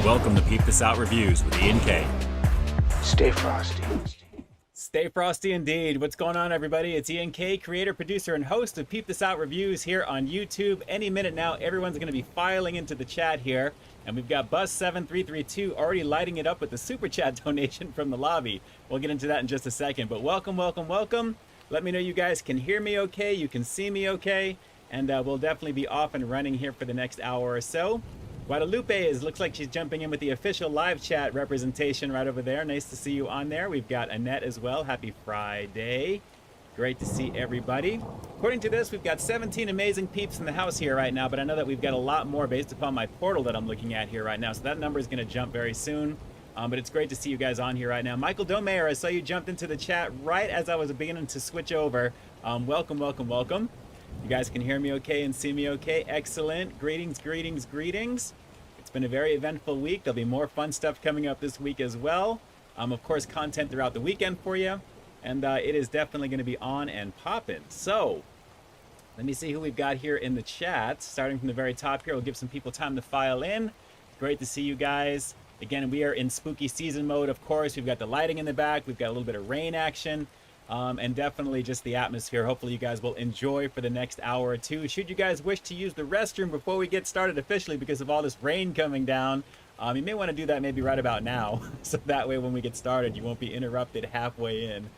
Welcome to Peep This Out Reviews with Ian K. Stay frosty. Stay frosty indeed. What's going on, everybody? It's Ian K, creator, producer, and host of Peep This Out Reviews here on YouTube. Any minute now, everyone's going to be filing into the chat here. And we've got Bus7332 already lighting it up with the super chat donation from the lobby. We'll get into that in just a second. But welcome, welcome, welcome. Let me know you guys can hear me okay, you can see me okay. And we'll definitely be off and running here for the next hour or so. Guadalupe looks like she's jumping in with the official live chat representation right over there. Nice to see you on there. We've got Annette as well. Happy Friday. Great to see everybody. According to this, we've got 17 amazing peeps in the house here right now, but I know that we've got a lot more based upon my portal that I'm looking at here right now. So that number is going to jump very soon. But it's great to see you guys on here right now. Michael Domeyer, I saw you jumped into the chat right as I was beginning to switch over. Welcome, welcome, welcome. You guys can hear me okay and see me okay. Excellent. Greetings, greetings, greetings. It's been a very eventful week. There'll be more fun stuff coming up this week as well. Of course, content throughout the weekend for you. And it is definitely going to be on and popping. So, let me see who we've got here in the chat. Starting from the very top here, we'll give some people time to file in. Great to see you guys. Again, we are in spooky season mode, of course. We've got the lighting in the back. We've got a little bit of rain action. And definitely just the atmosphere. Hopefully you guys will enjoy for the next hour or two. Should you guys wish to use the restroom before we get started officially because of all this rain coming down, you may want to do that maybe right about now. So that way when we get started, you won't be interrupted halfway in.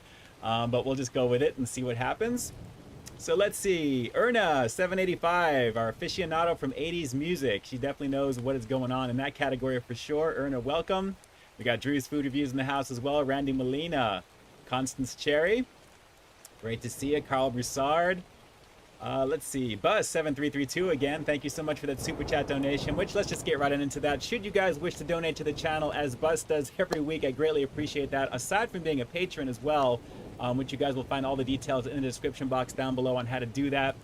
But we'll just go with it and see what happens. So let's see. Erna785, our aficionado from 80s music. She definitely knows what is going on in that category for sure. Erna, welcome. We got Drew's Food Reviews in the house as well. Randy Molina. Constance Cherry, great to see you. Carl Broussard, let's see, Buzz7332 again, thank you so much for that super chat donation, which let's just get right into that. Should you guys wish to donate to the channel as Buzz does every week, I greatly appreciate that. Aside from being a patron as well, which you guys will find all the details in the description box down below on how to do that.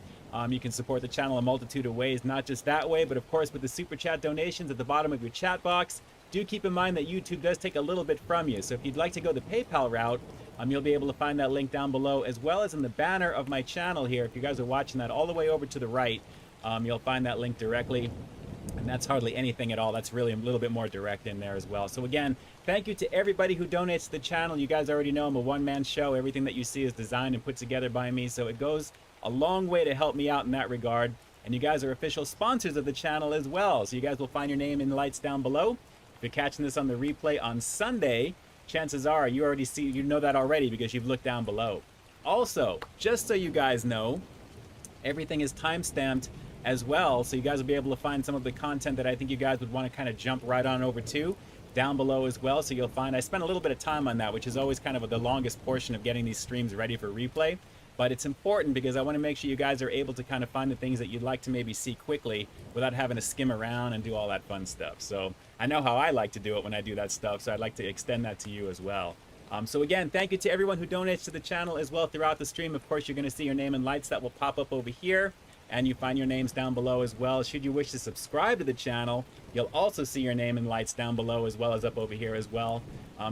You can support the channel a multitude of ways, not just that way, but of course with the super chat donations at the bottom of your chat box. Do keep in mind that YouTube does take a little bit from you, so if you'd like to go the PayPal route, you'll be able to find that link down below, as well as in the banner of my channel here. If you guys are watching that all the way over to the right, you'll find that link directly. And that's hardly anything at all. That's really a little bit more direct in there as well. So again, thank you to everybody who donates to the channel. You guys already know I'm a one-man show. Everything that you see is designed and put together by me. So it goes a long way to help me out in that regard. And you guys are official sponsors of the channel as well. So you guys will find your name in the lights down below. If you're catching this on the replay on Sunday, chances are you know that already because you've looked down below. Also, just so you guys know, everything is time-stamped as well, so you guys will be able to find some of the content that I think you guys would want to kind of jump right on over to down below as well. So you'll find I spent a little bit of time on that, which is always kind of the longest portion of getting these streams ready for replay. But it's important because I want to make sure you guys are able to kind of find the things that you'd like to maybe see quickly without having to skim around and do all that fun stuff. So I know how I like to do it when I do that stuff, so I'd like to extend that to you as well. So again, thank you to everyone who donates to the channel as well throughout the stream. Of course, you're going to see your name and lights that will pop up over here, and you find your names down below as well. Should you wish to subscribe to the channel, you'll also see your name and lights down below as well as up over here as well.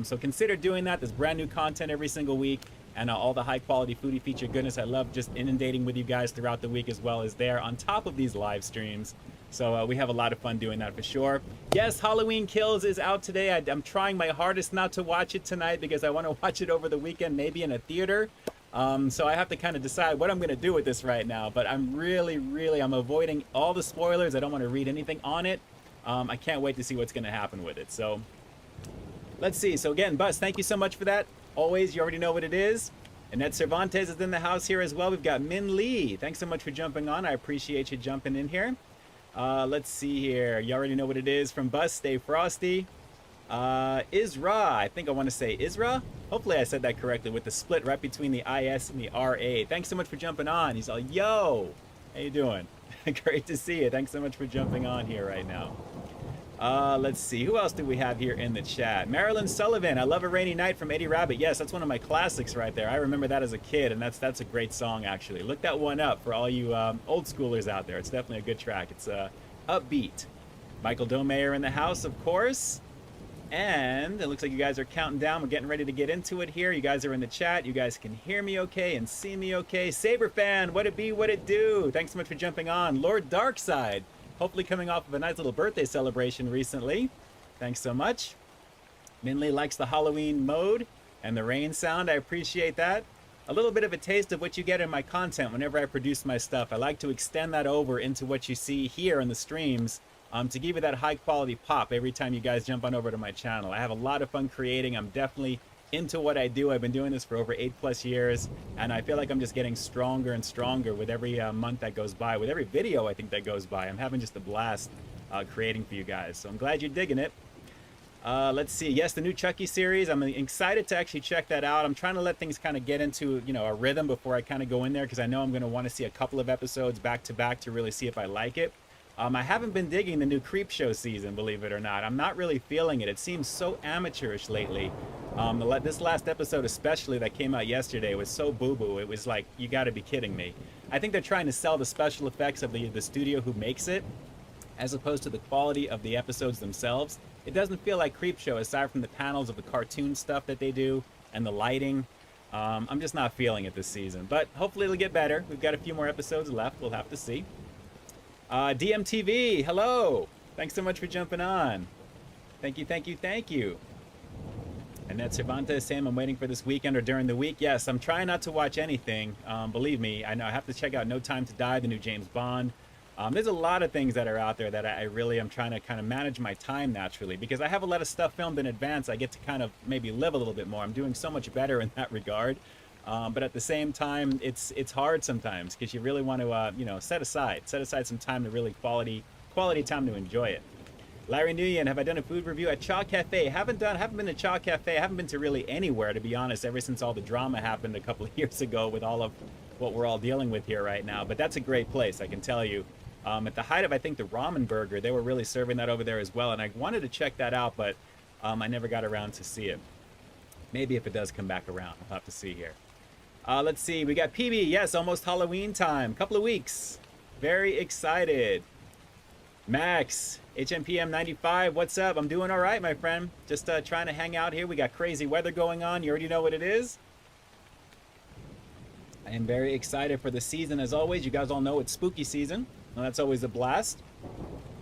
So consider doing that. There's brand new content every single week. And all the high quality foodie feature goodness I love just inundating with you guys throughout the week as well as there on top of these live streams. So we have a lot of fun doing that for sure. Yes, Halloween Kills is out today. I'm trying my hardest not to watch it tonight because I want to watch it over the weekend, maybe in a theater. So I have to kind of decide what I'm going to do with this right now. But I'm I'm avoiding all the spoilers. I don't want to read anything on it. I can't wait to see what's going to happen with it. So let's see. So again, Buzz, thank you so much for that. Always, you already know what it is. Annette Cervantes is in the house here as well. We've got Min Lee. Thanks so much for jumping on. I appreciate you jumping in here. Let's see here. You already know what it is from Buzz. Stay frosty. Isra. I think I want to say Isra. Hopefully I said that correctly with the split right between the IS and the RA. Thanks so much for jumping on. He's all, yo. How you doing? Great to see you. Thanks so much for jumping on here right now. Let's see. Who else do we have here in the chat? Marilyn Sullivan. I Love a Rainy Night from Eddie Rabbit. Yes, that's one of my classics right there. I remember that as a kid, and that's a great song, actually. Look that one up for all you old schoolers out there. It's definitely a good track. It's upbeat. Michael Domeyer in the house, of course. And it looks like you guys are counting down. We're getting ready to get into it here. You guys are in the chat. You guys can hear me okay and see me okay. Saber fan, what it be, what it do? Thanks so much for jumping on. Lord Darkside. Hopefully coming off of a nice little birthday celebration recently. Thanks so much. Minley likes the Halloween mode and the rain sound. I appreciate that. A little bit of a taste of what you get in my content whenever I produce my stuff. I like to extend that over into what you see here in the streams to give you that high quality pop every time you guys jump on over to my channel. I have a lot of fun creating. I'm definitely into what I do. I've been doing this for over 8+ years, and I feel like I'm just getting stronger and stronger with every month that goes by. With every video I think that goes by, I'm having just a blast creating for you guys. So I'm glad you're digging it. Let's see. Yes, the new Chucky series. I'm excited to actually check that out. I'm trying to let things kind of get into, a rhythm before I kind of go in there, because I know I'm going to want to see a couple of episodes back to back to really see if I like it. I haven't been digging the new Creepshow season, believe it or not. I'm not really feeling it. It seems so amateurish lately. This last episode especially that came out yesterday was so boo-boo. It was like, you got to be kidding me. I think they're trying to sell the special effects of the studio who makes it, as opposed to the quality of the episodes themselves. It doesn't feel like Creepshow, aside from the panels of the cartoon stuff that they do and the lighting. I'm just not feeling it this season, but hopefully it'll get better. We've got a few more episodes left. We'll have to see. DMTV, hello. Thanks so much for jumping on. Thank you, thank you, thank you. Annette Cervantes, Sam, I'm waiting for this weekend or during the week. Yes, I'm trying not to watch anything. Believe me, I know I have to check out No Time to Die, the new James Bond. There's a lot of things that are out there that I really am trying to kind of manage my time naturally, because I have a lot of stuff filmed in advance. I get to kind of maybe live a little bit more. I'm doing so much better in that regard. But at the same time, it's hard sometimes, because you really want to, set aside some time to really quality time to enjoy it. Larry Nguyen, have I done a food review at Cha Cafe? Haven't been to Cha Cafe. I haven't been to really anywhere, to be honest, ever since all the drama happened a couple of years ago with all of what we're all dealing with here right now. But that's a great place, I can tell you. At the height of, I think, the ramen burger, they were really serving that over there as well, and I wanted to check that out, but I never got around to see it. Maybe if it does come back around, we'll have to see here. Let's see, we got PB, yes, almost Halloween time, couple of weeks. Very excited. Max, HMPM95, what's up? I'm doing all right, my friend. Just trying to hang out here. We got crazy weather going on. You already know what it is. I am very excited for the season, as always. You guys all know it's spooky season. Well, that's always a blast.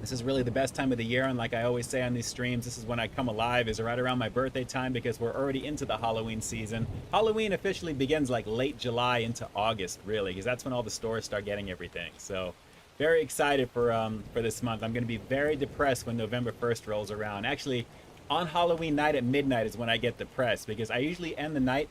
This is really the best time of the year, and like I always say on these streams, this is when I come alive, is right around my birthday time, because we're already into the Halloween season. Halloween officially begins like late July into August, really, because that's when all the stores start getting everything. So very excited for this month. I'm going to be very depressed when November 1st rolls around. Actually, on Halloween night at midnight is when I get depressed, because I usually end the night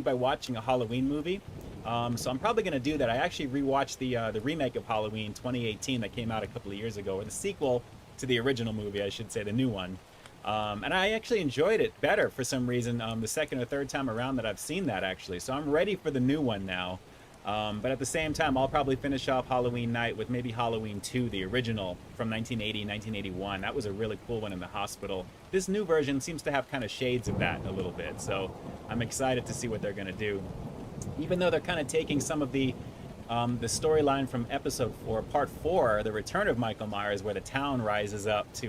by watching a Halloween movie. So I'm probably going to do that. I actually rewatched the remake of Halloween 2018 that came out a couple of years ago, or the sequel to the original movie, I should say, the new one. And I actually enjoyed it better for some reason the second or third time around that I've seen that, actually. So I'm ready for the new one now. But at the same time, I'll probably finish off Halloween night with maybe Halloween 2, the original from 1980, 1981. That was a really cool one in the hospital. This new version seems to have kind of shades of that a little bit. So I'm excited to see what they're going to do. Even though they're kind of taking some of the storyline from episode 4, part 4, the return of Michael Myers, where the town rises up to,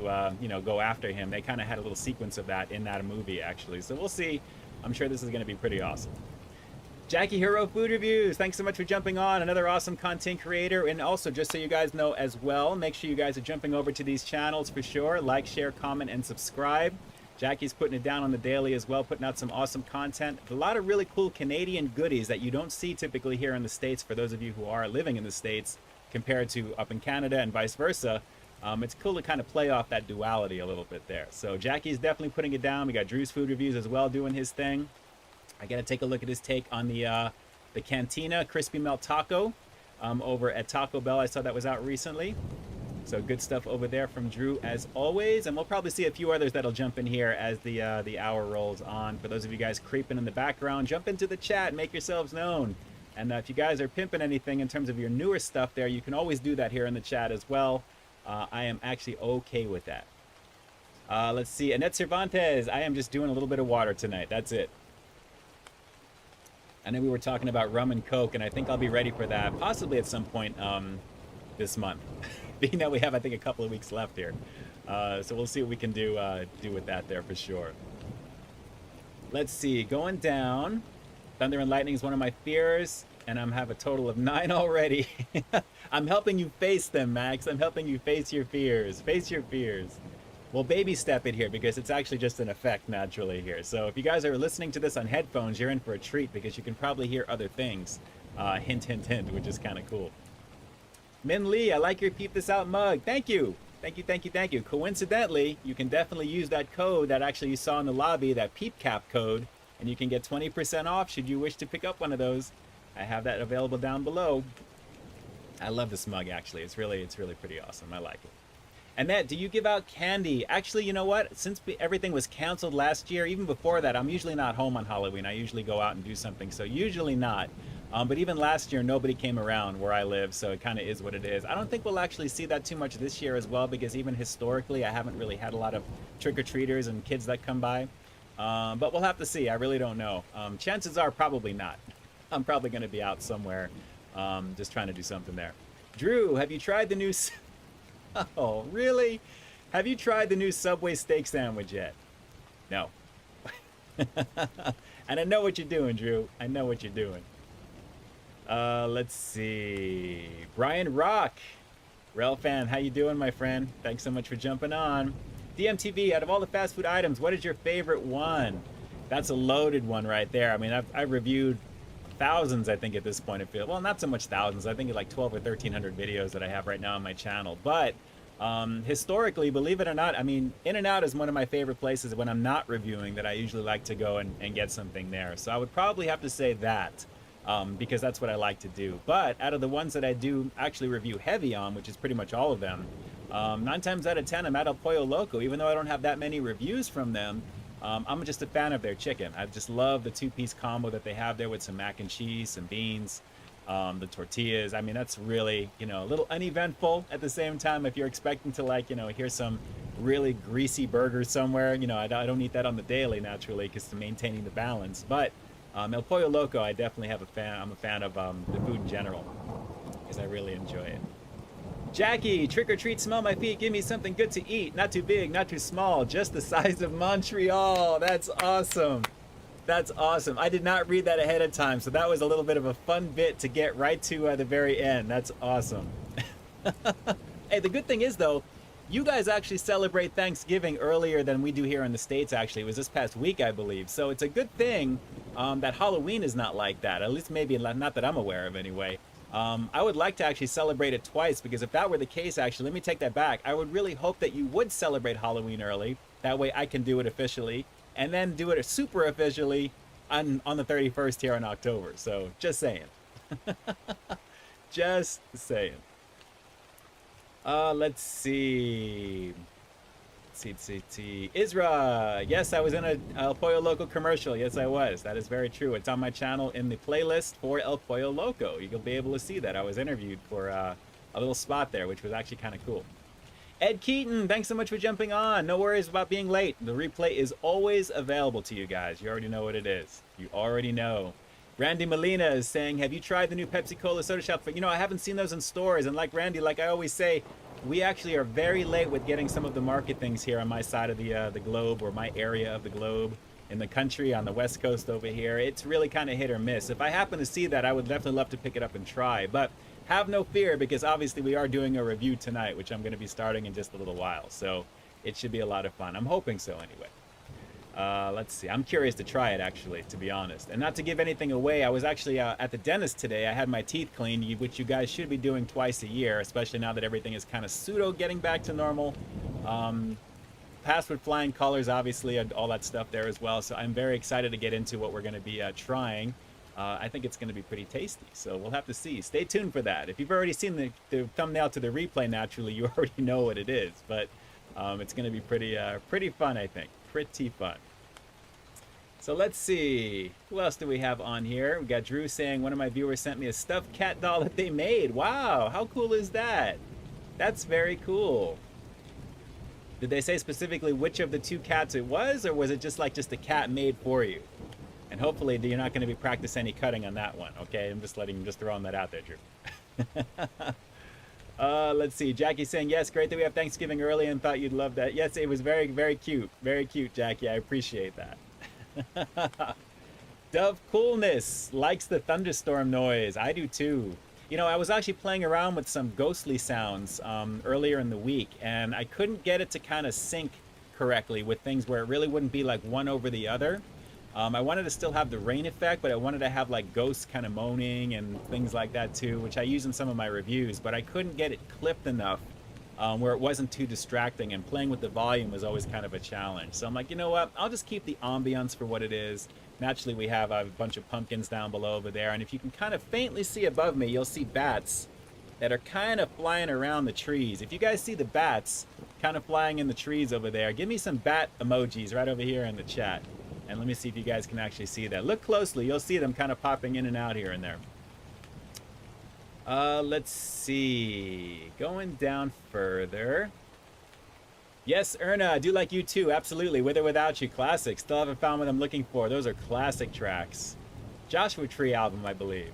go after him. They kind of had a little sequence of that in that movie, actually. So we'll see. I'm sure this is going to be pretty awesome. Jackie Hero Food Reviews, thanks so much for jumping on. Another awesome content creator. And also, just so you guys know as well, make sure you guys are jumping over to these channels for sure. Like, share, comment, and subscribe. Jackie's putting it down on the daily as well, putting out some awesome content. A lot of really cool Canadian goodies that you don't see typically here in the States, for those of you who are living in the States, compared to up in Canada and vice versa. It's cool to kind of play off that duality a little bit there. So Jackie's definitely putting it down. We got Drew's Food Reviews as well doing his thing. I got to take a look at his take on the Cantina Crispy Melt Taco over at Taco Bell. I saw that was out recently. So good stuff over there from Drew as always, and we'll probably see a few others that'll jump in here as the hour rolls on. For those of you guys creeping in the background, jump into the chat, make yourselves known. And if you guys are pimping anything in terms of your newer stuff there, you can always do that here in the chat as well. I am actually okay with that. Let's see, Annette Cervantes, I am just doing a little bit of water tonight, that's it. I know we were talking about rum and Coke, and I think I'll be ready for that possibly at some point this month. Being that we have, I think, a couple of weeks left here. So we'll see what we can do with that there for sure. Let's see, going down. Thunder and lightning is one of my fears, and I have a total of 9 already. I'm helping you face them, Max. I'm helping you face your fears. Face your fears. we'll baby step it here because it's actually just an effect naturally here. So if you guys are listening to this on headphones, you're in for a treat because you can probably hear other things. Hint, hint, hint, which is kind of cool. Min Lee, I like your Peep This Out mug. Thank you. Thank you, thank you, thank you. Coincidentally, you can definitely use that code that actually you saw in the lobby, that Peep Cap code, and you can get 20% off should you wish to pick up one of those. I have that available down below. I love this mug, actually. It's really pretty awesome. I like it. Annette, do you give out candy? Actually, you know what? Since everything was canceled last year, even before that, I'm usually not home on Halloween. I usually go out and do something, so usually not. But even last year, nobody came around where I live, so it kind of is what it is. I don't think we'll actually see that too much this year as well, because even historically, I haven't really had a lot of trick-or-treaters and kids that come by. But we'll have to see. I really don't know. Chances are probably not. I'm probably going to be out somewhere just trying to do something there. Drew, have you tried the new... Oh, really? Have you tried the new Subway steak sandwich yet? No. And I know what you're doing, Drew. I know what you're doing. Let's see. Brian Rock. Rel fan, how you doing, my friend? Thanks so much for jumping on. DMTV, out of all the fast food items, what is your favorite one? That's a loaded one right there. I mean, I've reviewed thousands, I think, at this point. Well, not so much thousands. I think it's like 12 or 1,300 videos that I have right now on my channel. But historically, believe it or not, I mean, In-N-Out is one of my favorite places when I'm not reviewing that I usually like to go and get something there. So I would probably have to say that because that's what I like to do. But out of the ones that I do actually review heavy on, which is pretty much all of them, 9 times out of 10, I'm at El Pollo Loco. Even though I don't have that many reviews from them, I'm just a fan of their chicken. I just love the 2-piece combo that they have there with some mac and cheese, some beans, the tortillas. I mean, that's really, a little uneventful at the same time. If you're expecting to, like, hear some really greasy burgers somewhere, I don't eat that on the daily, naturally, because to maintaining the balance. But El Pollo Loco, I definitely I'm a fan of the food in general, because I really enjoy it. Jackie, trick or treat, smell my feet, give me something good to eat. Not too big, not too small, just the size of Montreal. That's awesome. That's awesome. I did not read that ahead of time, so that was a little bit of a fun bit to get right to the very end. That's awesome. Hey, the good thing is, though, you guys actually celebrate Thanksgiving earlier than we do here in the States, actually. It was this past week, I believe. So it's a good thing that Halloween is not like that, at least maybe not that I'm aware of anyway. I would like to actually celebrate it twice, because if that were the case, actually, let me take that back. I would really hope that you would celebrate Halloween early. That way I can do it officially, and then do it super officially on the 31st here in October. So just saying. Just saying. Let's see. Isra, yes, I was in a El Pollo Loco commercial. Yes, I was. That is very true. It's on my channel in the playlist for El Pollo Loco. You'll be able to see that. I was interviewed for a little spot there, which was actually kind of cool. Ed Keaton, thanks so much for jumping on. No worries about being late. The replay is always available to you guys. You already know what it is. You already know. Randy Molina is saying, have you tried the new Pepsi Cola Soda Shop? I haven't seen those in stores. And like Randy, like I always say, we actually are very late with getting some of the market things here on my side of the globe, or my area of the globe in the country on the West Coast over here. It's really kind of hit or miss. If I happen to see that, I would definitely love to pick it up and try. But have no fear, because obviously we are doing a review tonight, which I'm going to be starting in just a little while. So it should be a lot of fun. I'm hoping so anyway. Let's see. I'm curious to try it, actually, to be honest. And not to give anything away, I was actually at the dentist today. I had my teeth cleaned, which you guys should be doing twice a year, especially now that everything is kind of pseudo getting back to normal. Passed with flying colors, obviously, and all that stuff there as well. So I'm very excited to get into what we're going to be trying. I think it's going to be pretty tasty, so we'll have to see. Stay tuned for that. If you've already seen the thumbnail to the replay, naturally, you already know what it is. But it's going to be pretty fun, I think. Pretty fun. So let's see. Who else do we have on here? We got Drew saying one of my viewers sent me a stuffed cat doll that they made. Wow, how cool is that? That's very cool. Did they say specifically which of the 2 cats it was, or was it just a cat made for you? And hopefully you're not going to be practicing any cutting on that one, okay? I'm just throwing that out there, Drew. Let's see. Jackie saying, yes, great that we have Thanksgiving early and thought you'd love that. Yes, it was very, very cute. Very cute, Jackie. I appreciate that. Dove Coolness likes the thunderstorm noise. I do too. I was actually playing around with some ghostly sounds earlier in the week, and I couldn't get it to kind of sync correctly with things where it really wouldn't be like one over the other. I wanted to still have the rain effect, but I wanted to have like ghosts kind of moaning and things like that too, which I use in some of my reviews, but I couldn't get it clipped enough where it wasn't too distracting, and playing with the volume was always kind of a challenge. So I'm like, you know what, I'll just keep the ambiance for what it is. Naturally, we have a bunch of pumpkins down below over there, and if you can kind of faintly see above me, you'll see bats that are kind of flying around the trees. If you guys see the bats kind of flying in the trees over there, give me some bat emojis right over here in the chat. And let me see if you guys can actually see that. Look closely, you'll see them kind of popping in and out here and there. Let's see. Going down further. Yes, Erna, I do like you too. Absolutely. With or without you. Classic. Still haven't found what I'm looking for. Those are classic tracks. Joshua Tree album, I believe.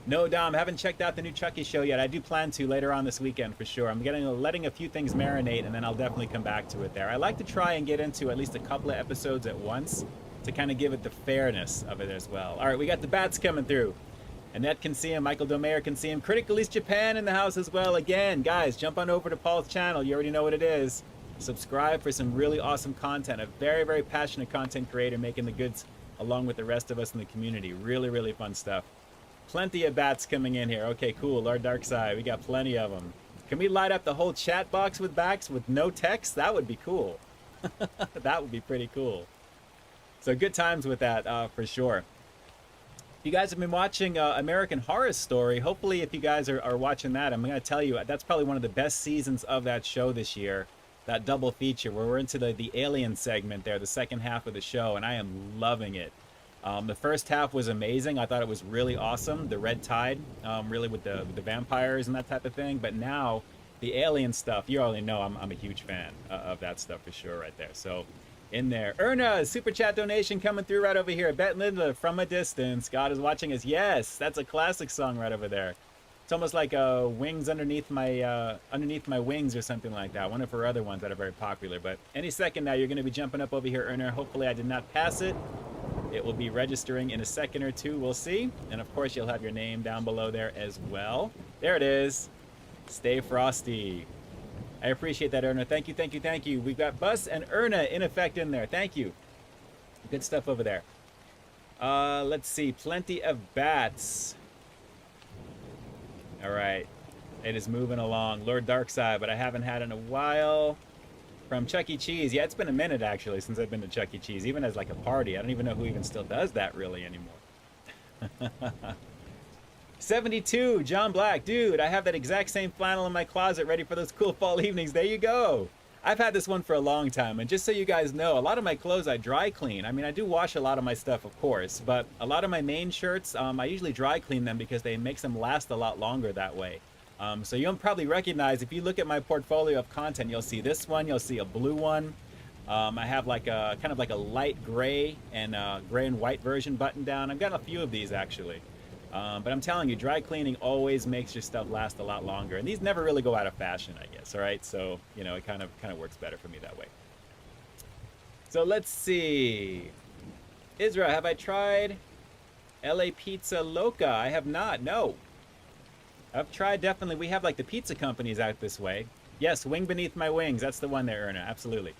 No, Dom, haven't checked out the new Chucky show yet. I do plan to later on this weekend for sure. I'm letting a few things marinate, and then I'll definitely come back to it there. I like to try and get into at least a couple of episodes at once to kind of give it the fairness of it as well. All right, we got the bats coming through. Annette can see him. Michael Domeyer can see him. Critical East Japan in the house as well. Again, guys, jump on over to Paul's channel. You already know what it is. Subscribe for some really awesome content. A very, very passionate content creator making the goods along with the rest of us in the community. Really, really fun stuff. Plenty of bats coming in here. Okay, cool. Lord Darkside, we got plenty of them. Can we light up the whole chat box with bats with no text? That would be cool. That would be pretty cool. So good times with that for sure. You guys have been watching American Horror Story. Hopefully, if you guys are watching that, I'm going to tell you that's probably one of the best seasons of that show this year. That double feature where we're into the alien segment there, the second half of the show, and I am loving it. The first half was amazing. I thought it was really awesome. The Red Tide, really with the vampires and that type of thing. But now, the alien stuff, you already know I'm a huge fan of that stuff for sure right there. So, in there. Erna, super chat donation coming through right over here. Bet Linda, From a Distance. God is watching us. Yes, that's a classic song right over there. It's almost like Wings Underneath My Wings or something like that. One of her other ones that are very popular. But any second now, you're going to be jumping up over here, Erna. Hopefully I did not pass it. It will be registering in a second or two. We'll see. And of course, you'll have your name down below there as well. There it is. Stay frosty. I appreciate that, Erna. Thank you, thank you, thank you. We've got Bus and Erna in effect in there. Thank you. Good stuff over there. Let's see. Plenty of bats. All right. It is moving along. Lord Darkside, but I haven't had in a while. From Chuck E. Cheese. Yeah, it's been a minute, actually, since I've been to Chuck E. Cheese. Even as like a party. I don't even know who even still does that, really, anymore. 72, John Black. Dude, I have that exact same flannel in my closet ready for those cool fall evenings. There you go. I've had this one for a long time, and just so you guys know, a lot of my clothes I dry clean. I mean, I do wash a lot of my stuff, of course, but a lot of my main shirts, I usually dry clean them because they makes them last a lot longer that way. So you'll probably recognize, if you look at my portfolio of content, you'll see this one, you'll see a blue one. I have like a kind of like a light gray and white version button down. I've got a few of these actually. But I'm telling you, dry cleaning always makes your stuff last a lot longer. And these never really go out of fashion, I guess, all right? So, you know, it kind of works better for me that way. So let's see. Isra, have I tried LA Pizza Loca? I have not, no. I've tried, definitely. We have like the pizza companies out this way. Yes, Wing Beneath My Wings. That's the one there, Erna. Absolutely.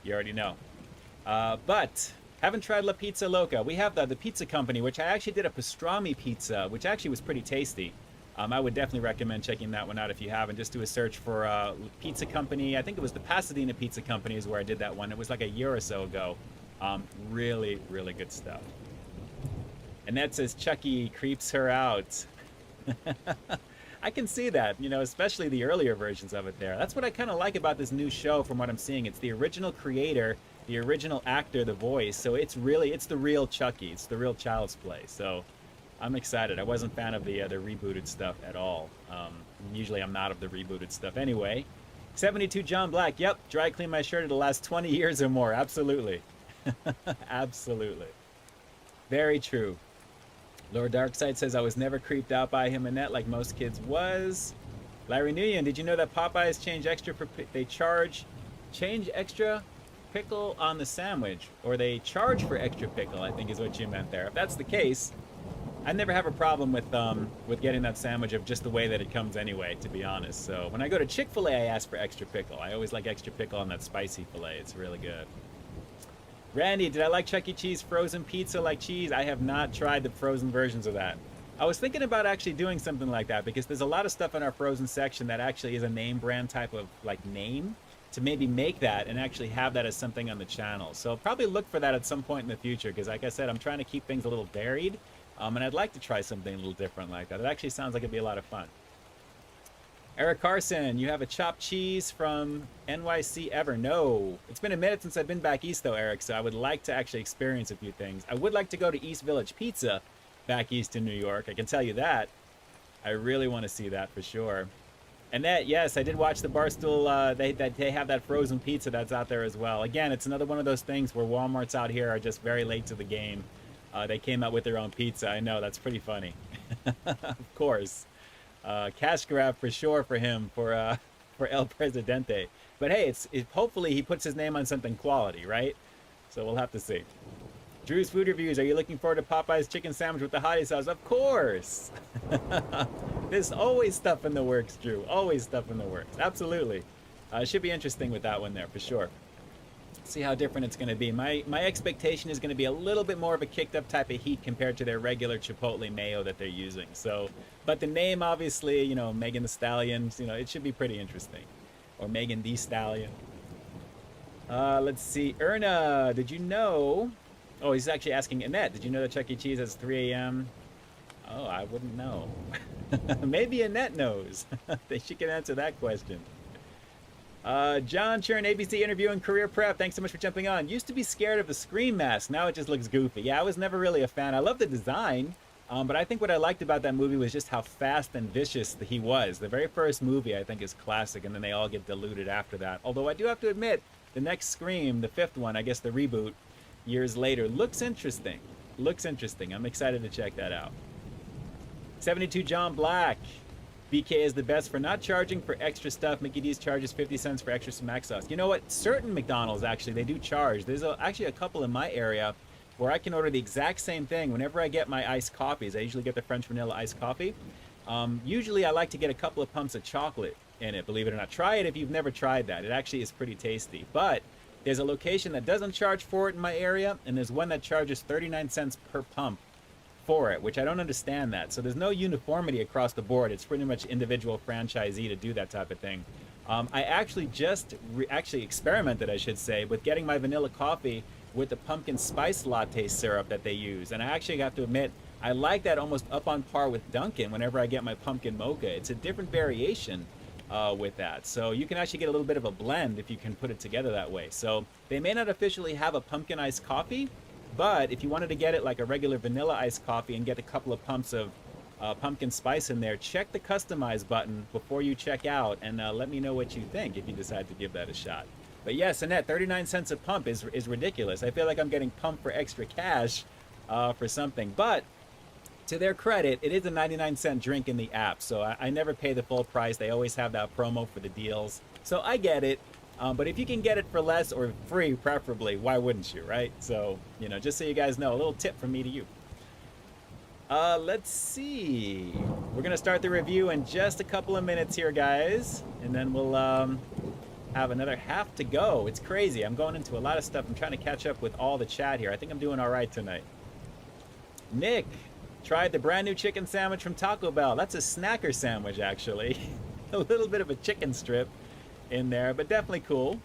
You already know. But haven't tried La Pizza Loca. We have the pizza company, which I actually did a pastrami pizza, which actually was pretty tasty. I would definitely recommend checking that one out if you haven't. Just do a search for Pizza Company. I think it was the Pasadena Pizza Company is where I did that one. It was like a year or so ago. Really, really good stuff. And that says Chucky creeps her out. I can see that, you know, especially the earlier versions of it there. That's what I kind of like about this new show from what I'm seeing. It's the original creator, the original actor, the voice. So it's the real Chucky. It's the real Child's Play. So I'm excited. I wasn't a fan of the rebooted stuff at all. Usually I'm not of the rebooted stuff anyway. 72 John Black. Yep, dry clean my shirt it'll last 20 years or more. Absolutely. Absolutely. Very true. Lord Darkside says, I was never creeped out by him, Annette, like most kids was. Larry Nguyen, did you know that Popeyes change extra pickle on the sandwich? Or they charge for extra pickle, I think is what you meant there. If that's the case, I never have a problem with getting that sandwich of just the way that it comes anyway, to be honest. So when I go to Chick-fil-A, I ask for extra pickle. I always like extra pickle on that spicy filet. It's really good. Randy, did I like Chuck E. Cheese frozen pizza like cheese? I have not tried the frozen versions of that. I was thinking about actually doing something like that because there's a lot of stuff in our frozen section that actually is a name brand type of like name, to maybe make that and actually have that as something on the channel. So I'll probably look for that at some point in the future because like I said, I'm trying to keep things a little varied. And I'd like to try something a little different like that. It actually sounds like it'd be a lot of fun. Eric Carson, you have a chopped cheese from NYC ever? No. It's been a minute since I've been back east though, Eric, so I would like to actually experience a few things. I would like to go to East Village Pizza back east in New York. I can tell you that. I really want to see that for sure. Annette, yes, I did watch the Barstool. They have that frozen pizza that's out there as well. Again, it's another one of those things where Walmarts out here are just very late to the game. They came out with their own pizza. I know, that's pretty funny. Of course. Cash grab for sure for him, for El Presidente. But hey, hopefully he puts his name on something quality, right? So we'll have to see. Drew's Food Reviews, are you looking forward to Popeye's chicken sandwich with the hottie sauce? Of course! There's always stuff in the works, Drew. Always stuff in the works. Absolutely. Should be interesting with that one there, for sure. See how different it's going to be. My expectation is going to be a little bit more of a kicked up type of heat compared to their regular Chipotle mayo that they're using. So, but the name, obviously, you know, Megan Thee Stallion, you know, it should be pretty interesting. Or Megan Thee Stallion. Let's see. Erna, did you know... Oh, he's actually asking Annette, did you know that Chuck E. Cheese has 3 a.m.? Oh, I wouldn't know. Maybe Annette knows. She can answer that question. John Churn, ABC interview and career prep. Thanks so much for jumping on. Used to be scared of the Scream mask. Now it just looks goofy. Yeah, I was never really a fan. I love the design, but I think what I liked about that movie was just how fast and vicious he was. The very first movie, I think, is classic, and then they all get diluted after that. Although I do have to admit, the next Scream, the 5th one, I guess the reboot, years later, looks interesting. Looks interesting. I'm excited to check that out. 72 John Black. BK is the best for not charging for extra stuff. Mickey D's charges 50 cents for extra smack sauce. You know what? Certain McDonald's, actually, they do charge. There's actually a couple in my area where I can order the exact same thing. Whenever I get my iced coffees, I usually get the French vanilla iced coffee. Usually I like to get a couple of pumps of chocolate in it, believe it or not. Try it if you've never tried that. It actually is pretty tasty. But there's a location that doesn't charge for it in my area, and there's one that charges 39 cents per pump for it, which I don't understand that. So there's no uniformity across the board. It's pretty much individual franchisee to do that type of thing. I actually just experimented, I should say, with getting my vanilla coffee with the pumpkin spice latte syrup that they use. And I actually have to admit, I like that almost up on par with Dunkin' whenever I get my pumpkin mocha. It's a different variation with that. So you can actually get a little bit of a blend if you can put it together that way. So they may not officially have a pumpkin iced coffee, but if you wanted to get it like a regular vanilla iced coffee and get a couple of pumps of pumpkin spice in there, check the customize button before you check out and let me know what you think if you decide to give that a shot. But yes, Annette, 39 cents a pump is ridiculous. I feel like I'm getting pumped for extra cash for something. But to their credit, it is a 99-cent drink in the app, so I never pay the full price. They always have that promo for the deals. So I get it. But if you can get it for less or free, preferably, why wouldn't you, right? So, you know, just so you guys know, a little tip from me to you. Let's see. We're going to start the review in just a couple of minutes here, guys. And then we'll have another half to go. It's crazy. I'm going into a lot of stuff. I'm trying to catch up with all the chat here. I think I'm doing all right tonight. Nick tried the brand new chicken sandwich from Taco Bell. That's a snacker sandwich, actually. A little bit of a chicken strip in there, but definitely cool.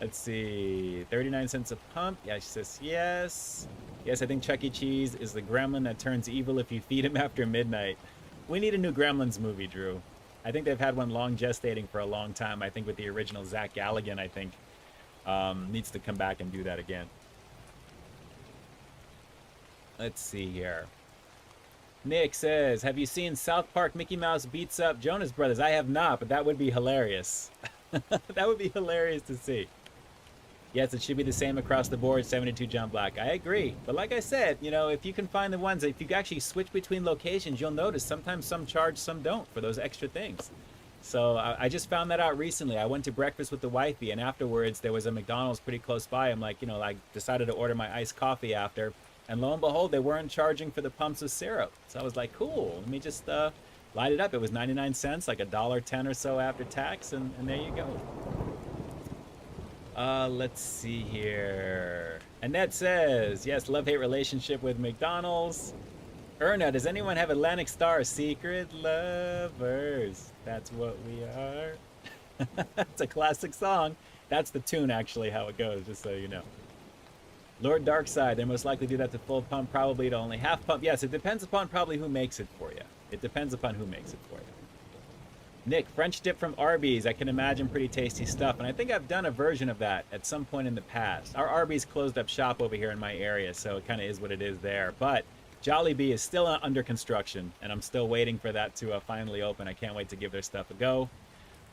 Let's see, 39 cents a pump. Yeah, she says yes. Yes, I think Chuck E. Cheese is the gremlin that turns evil if you feed him after midnight. We need a new Gremlins movie, Drew. I think they've had one long gestating for a long time. I think with the original Zach Galligan, I think needs to come back and do that again. Let's see here. Nick says, have you seen South Park Mickey Mouse beats up Jonas Brothers? I have not, but that would be hilarious. That would be hilarious to see. Yes, it should be the same across the board, 72 John Black. I agree. But like I said, you know, if you can find the ones, if you actually switch between locations, you'll notice sometimes some charge, some don't for those extra things. So I just found that out recently. I went to breakfast with the wifey, and afterwards there was a McDonald's pretty close by. I'm like, you know, I decided to order my iced coffee after. And lo and behold, they weren't charging for the pumps of syrup. So I was like, cool, let me just light it up. It was 99 cents, like $1.10 or so after tax, and there you go. Let's see here. Annette says, yes, love-hate relationship with McDonald's. Erna, does anyone have Atlantic Star? Secret lovers. That's what we are. It's a classic song. That's the tune, actually, how it goes, just so you know. Lord Darkside, they most likely do that to full pump, probably to only half pump. Yes, it depends upon probably who makes it for you. It depends upon who makes it for you. Nick, French dip from Arby's. I can imagine pretty tasty stuff. And I think I've done a version of that at some point in the past. Our Arby's closed up shop over here in my area, so it kind of is what it is there. But Jollibee is still under construction, and I'm still waiting for that to finally open. I can't wait to give their stuff a go.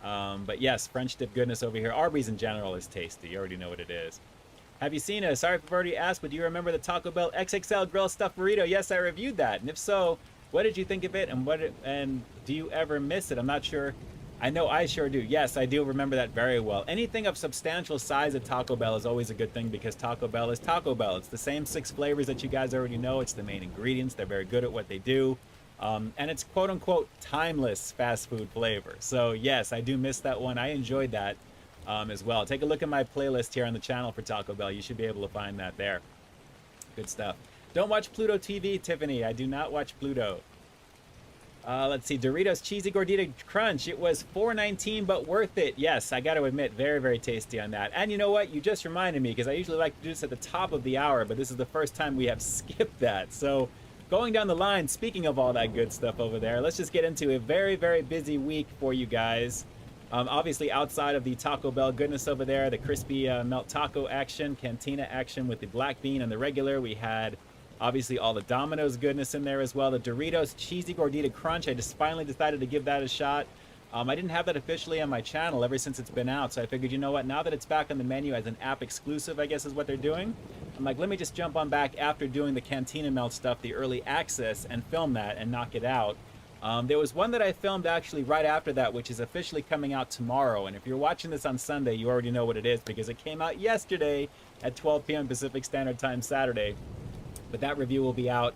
But yes, French dip goodness over here. Arby's in general is tasty. You already know what it is. Have you seen it? Sorry if I've already asked, but do you remember the Taco Bell XXL Grill Stuffed Burrito? Yes, I reviewed that. And if so, what did you think of it? And do you ever miss it? I'm not sure. I know I sure do. Yes, I do remember that very well. Anything of substantial size at Taco Bell is always a good thing because Taco Bell is Taco Bell. It's the same 6 flavors that you guys already know. It's the main ingredients. They're very good at what they do. And it's quote-unquote timeless fast food flavor. So yes, I do miss that one. I enjoyed that as well. Take a look at my playlist here on the channel for Taco Bell. You should be able to find that there. Good stuff. Don't watch Pluto TV, Tiffany. I do not watch Pluto. Let's see. Doritos Cheesy Gordita Crunch. It was $4.19, but worth it. Yes, I got to admit, very, very tasty on that. And you know what? You just reminded me, because I usually like to do this at the top of the hour, but this is the first time we have skipped that. So going down the line, speaking of all that good stuff over there, let's just get into a very, very busy week for you guys. Obviously, outside of the Taco Bell goodness over there, the crispy melt taco action, cantina action with the black bean and the regular, we had obviously all the Domino's goodness in there as well. The Doritos Cheesy Gordita Crunch, I just finally decided to give that a shot. I didn't have that officially on my channel ever since it's been out, so I figured, you know what, now that it's back on the menu as an app exclusive, I guess is what they're doing, I'm like, let me just jump on back after doing the Cantina Melt stuff, the early access, and film that and knock it out. There was one that I filmed actually right after that, which is officially coming out tomorrow. And if you're watching this on Sunday, you already know what it is because it came out yesterday at 12 p.m. Pacific Standard Time Saturday. But that review will be out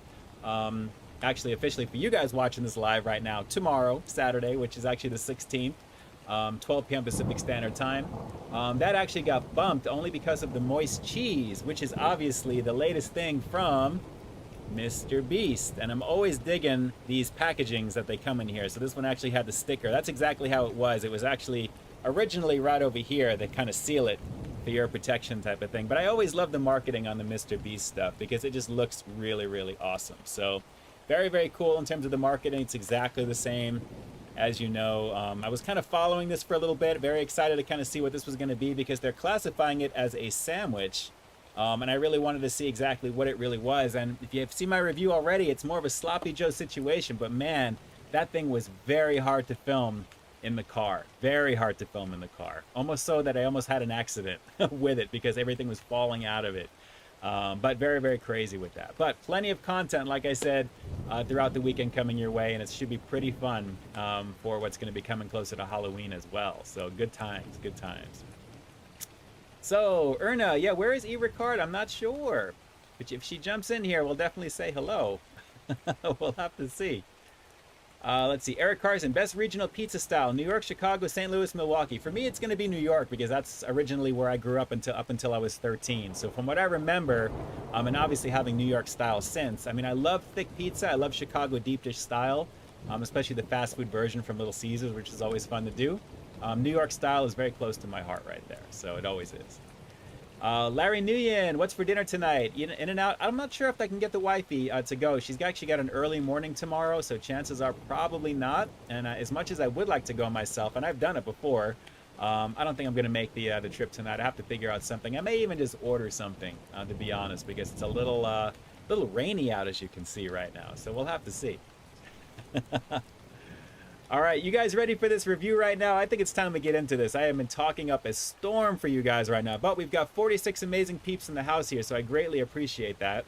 actually officially for you guys watching this live right now tomorrow, Saturday, which is actually the 16th, 12 p.m. Pacific Standard Time. That actually got bumped only because of the moist cheese, which is obviously the latest thing from Mr. Beast. And I'm always digging these packagings that they come in here. So this one actually had the sticker. That's exactly how it was. It was actually originally right over here. They kind of seal it for your protection type of thing. But I always love the marketing on the Mr. Beast stuff because it just looks really, really awesome. So very, very cool in terms of the marketing. It's exactly the same as you know. I was kind of following this for a little bit. Very excited to kind of see what this was going to be because they're classifying it as a sandwich. And I really wanted to see exactly what it really was. And if you've seen my review already, it's more of a sloppy Joe situation. But man, that thing was very hard to film in the car. Very hard to film in the car. Almost so that I almost had an accident with it because everything was falling out of it. But very, very crazy with that. But plenty of content, like I said, throughout the weekend coming your way. And it should be pretty fun for what's going to be coming closer to Halloween as well. So good times, good times. So, Erna, yeah, where is E-Ricard? I'm not sure. But if she jumps in here, we'll definitely say hello. We'll have to see. Let's see. Eric Carson, best regional pizza style. New York, Chicago, St. Louis, Milwaukee. For me, it's going to be New York because that's originally where I grew up until I was 13. So from what I remember, and obviously having New York style since, I mean, I love thick pizza. I love Chicago deep dish style, especially the fast food version from Little Caesars, which is always fun to do. New York style is very close to my heart right there, so it always is. Larry Nguyen, what's for dinner tonight? In-N-Out. I'm not sure if I can get the wifey to go. She's actually got an early morning tomorrow, so chances are probably not. And as much as I would like to go myself, and I've done it before, I don't think I'm going to make the trip tonight. I have to figure out something. I may even just order something, to be honest, because it's a little rainy out, as you can see right now. So we'll have to see. All right, you guys ready for this review right now? I think it's time to get into this. I have been talking up a storm for you guys right now, but we've got 46 amazing peeps in the house here, so I greatly appreciate that.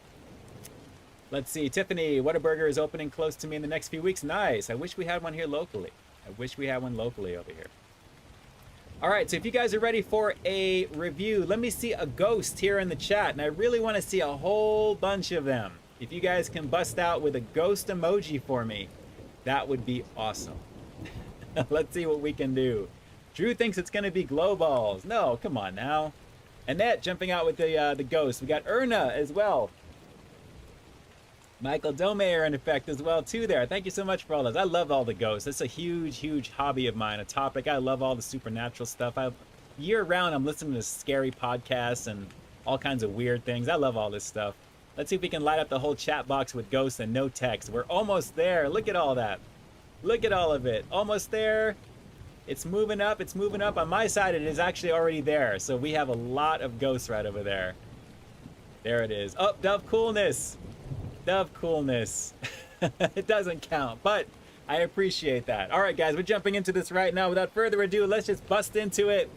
Let's see, Tiffany, Whataburger is opening close to me in the next few weeks. Nice. I wish we had one here locally. I wish we had one locally over here. All right, so if you guys are ready for a review, let me see a ghost here in the chat, and I really want to see a whole bunch of them. If you guys can bust out with a ghost emoji for me, that would be awesome. Let's see what we can do. Drew thinks it's going to be glow balls. No, come on now. Annette jumping out with the ghost. We got Erna as well. Michael Domayer in effect as well too there. Thank you so much for all those. I love all the ghosts. It's a huge, huge hobby of mine, a topic. I love all the supernatural stuff. Year round, I'm listening to scary podcasts and all kinds of weird things. I love all this stuff. Let's see if we can light up the whole chat box with ghosts and no text. We're almost there. Look at all that. Look at all of it. Almost there. It's moving up. It's moving up. On my side, it is actually already there. So we have a lot of ghosts right over there. There it is. Oh, Dove Coolness. Dove Coolness. It doesn't count, but I appreciate that. All right, guys, we're jumping into this right now. Without further ado, let's just bust into it.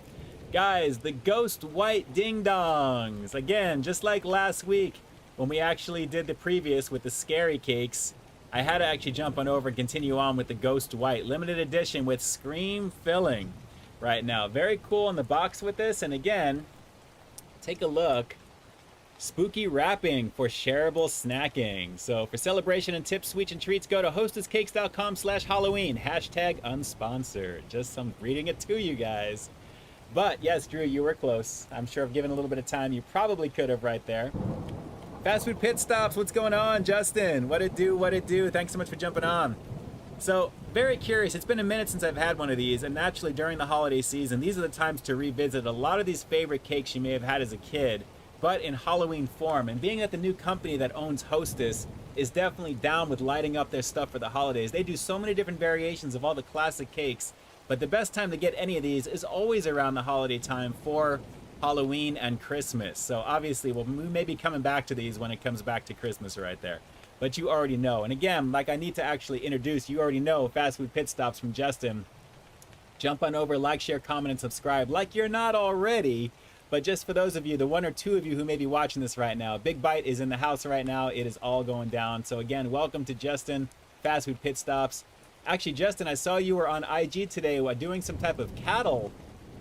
Guys, the Ghost White Ding Dongs. Again, just like last week when we actually did the previous with the scary cakes, I had to actually jump on over and continue on with the Ghost White limited edition with Scream filling right now. Very cool in the box with this. And again, take a look. Spooky wrapping for shareable snacking. So for celebration and tips, sweets, and treats, go to hostesscakes.com/Halloween. Hashtag unsponsored. Just some reading it to you guys. But yes, Drew, you were close. I'm sure if given a little bit of time, you probably could have right there. Fast Food Pit Stops, what's going on, Justin? What it do, what it do? Thanks so much for jumping on. So, very curious. It's been a minute since I've had one of these, and naturally during the holiday season, these are the times to revisit a lot of these favorite cakes you may have had as a kid, but in Halloween form. And being that the new company that owns Hostess is definitely down with lighting up their stuff for the holidays. They do so many different variations of all the classic cakes, but the best time to get any of these is always around the holiday time for Halloween and Christmas. So obviously we may be coming back to these when it comes back to Christmas right there. But you already know. And again, like I need to actually introduce, you already know Fast Food Pit Stops from Justin. Jump on over, like, share, comment, and subscribe like you're not already. But just for those of you, the one or two of you who may be watching this right now, Big Bite is in the house right now. It is all going down. So again, welcome to Justin, Fast Food Pit Stops. Actually, Justin, I saw you were on IG today doing some type of cattle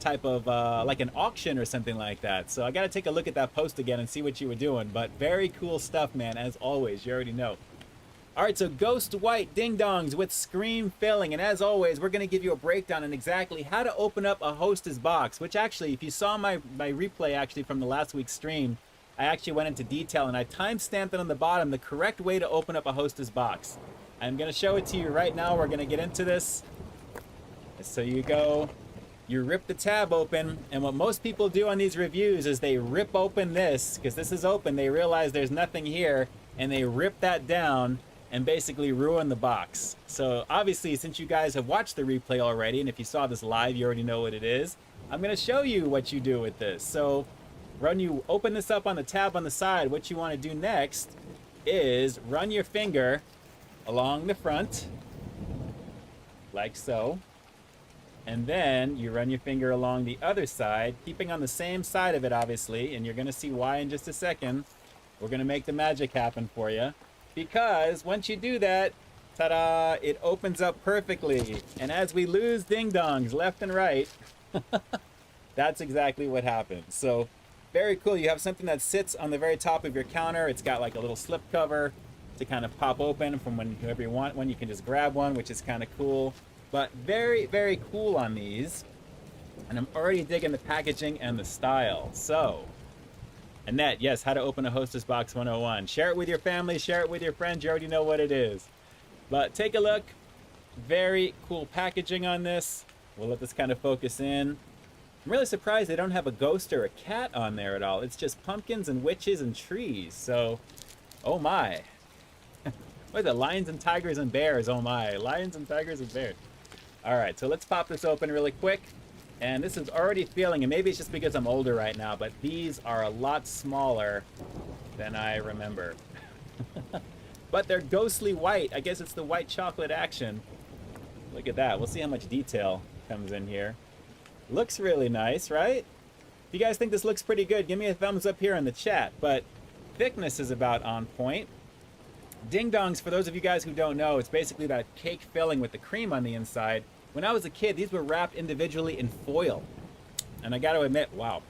type of like an auction or something like that. So I got to take a look at that post again and see what you were doing. But very cool stuff, man, as always. You already know. All right, so Ghost White Ding Dongs with Scream filling. And as always, we're going to give you a breakdown on exactly how to open up a Hostess box, which actually, if you saw my replay actually from the last week's stream, I actually went into detail and I time-stamped it on the bottom, the correct way to open up a Hostess box. I'm going to show it to you right now. We're going to get into this. So you go, you rip the tab open, and what most people do on these reviews is they rip open this, because this is open, they realize there's nothing here, and they rip that down and basically ruin the box. So obviously, since you guys have watched the replay already, and if you saw this live, you already know what it is, I'm going to show you what you do with this. So when you open this up on the tab on the side, what you want to do next is run your finger along the front, like so. And then you run your finger along the other side, keeping on the same side of it, obviously, and you're going to see why in just a second. We're going to make the magic happen for you. Because once you do that, ta-da, it opens up perfectly. And as we lose ding-dongs left and right, that's exactly what happens. So very cool. You have something that sits on the very top of your counter. It's got like a little slip cover to kind of pop open from whenever you want one. You can just grab one, which is kind of cool. But very, very cool on these. And I'm already digging the packaging and the style. So, Annette, yes, how to open a Hostess Box 101. Share it with your family, share it with your friends. You already know what it is. But take a look. Very cool packaging on this. We'll let this kind of focus in. I'm really surprised they don't have a ghost or a cat on there at all. It's just pumpkins and witches and trees. So, oh my. What is it? Lions and tigers and bears. Oh my. Lions and tigers and bears. All right, so let's pop this open really quick. And this is already feeling, and maybe it's just because I'm older right now, but these are a lot smaller than I remember. But they're ghostly white. I guess it's the white chocolate action. Look at that. We'll see how much detail comes in here. Looks really nice, right? If you guys think this looks pretty good, give me a thumbs up here in the chat. But thickness is about on point. Ding dongs, for those of you guys who don't know, it's basically that cake filling with the cream on the inside. When I was a kid, these were wrapped individually in foil. And I got to admit, wow,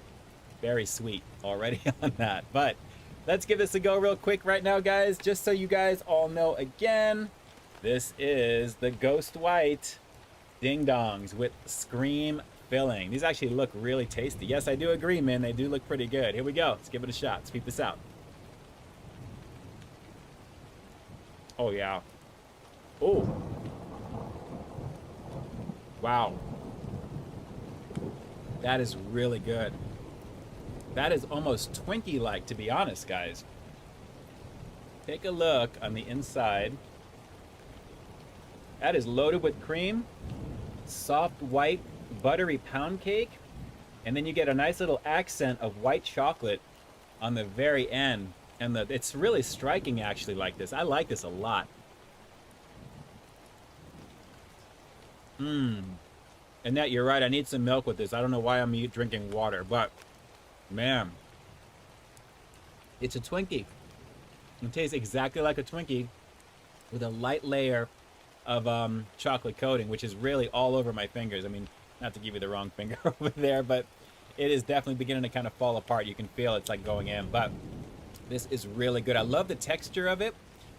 very sweet already on that. But let's give this a go real quick right now, guys, just so you guys all know again. This is the Ghost White Ding Dongs with Scream filling. These actually look really tasty. Yes, I do agree, man. They do look pretty good. Here we go. Let's give it a shot. Let's peep this out. Oh, yeah. Oh. Wow. That is really good. That is almost Twinkie-like, to be honest, guys. Take a look on the inside. That is loaded with cream, soft white buttery pound cake, and then you get a nice little accent of white chocolate on the very end. And it's really striking, actually, like this. I like this a lot. Annette, you're right. I need some milk with this. I don't know why I'm drinking water, but man, it's a Twinkie. It tastes exactly like a Twinkie with a light layer of chocolate coating, which is really all over my fingers. I mean, not to give you the wrong finger over there, but it is definitely beginning to kind of fall apart. You can feel it's like going in, but this is really good. I love the texture of it,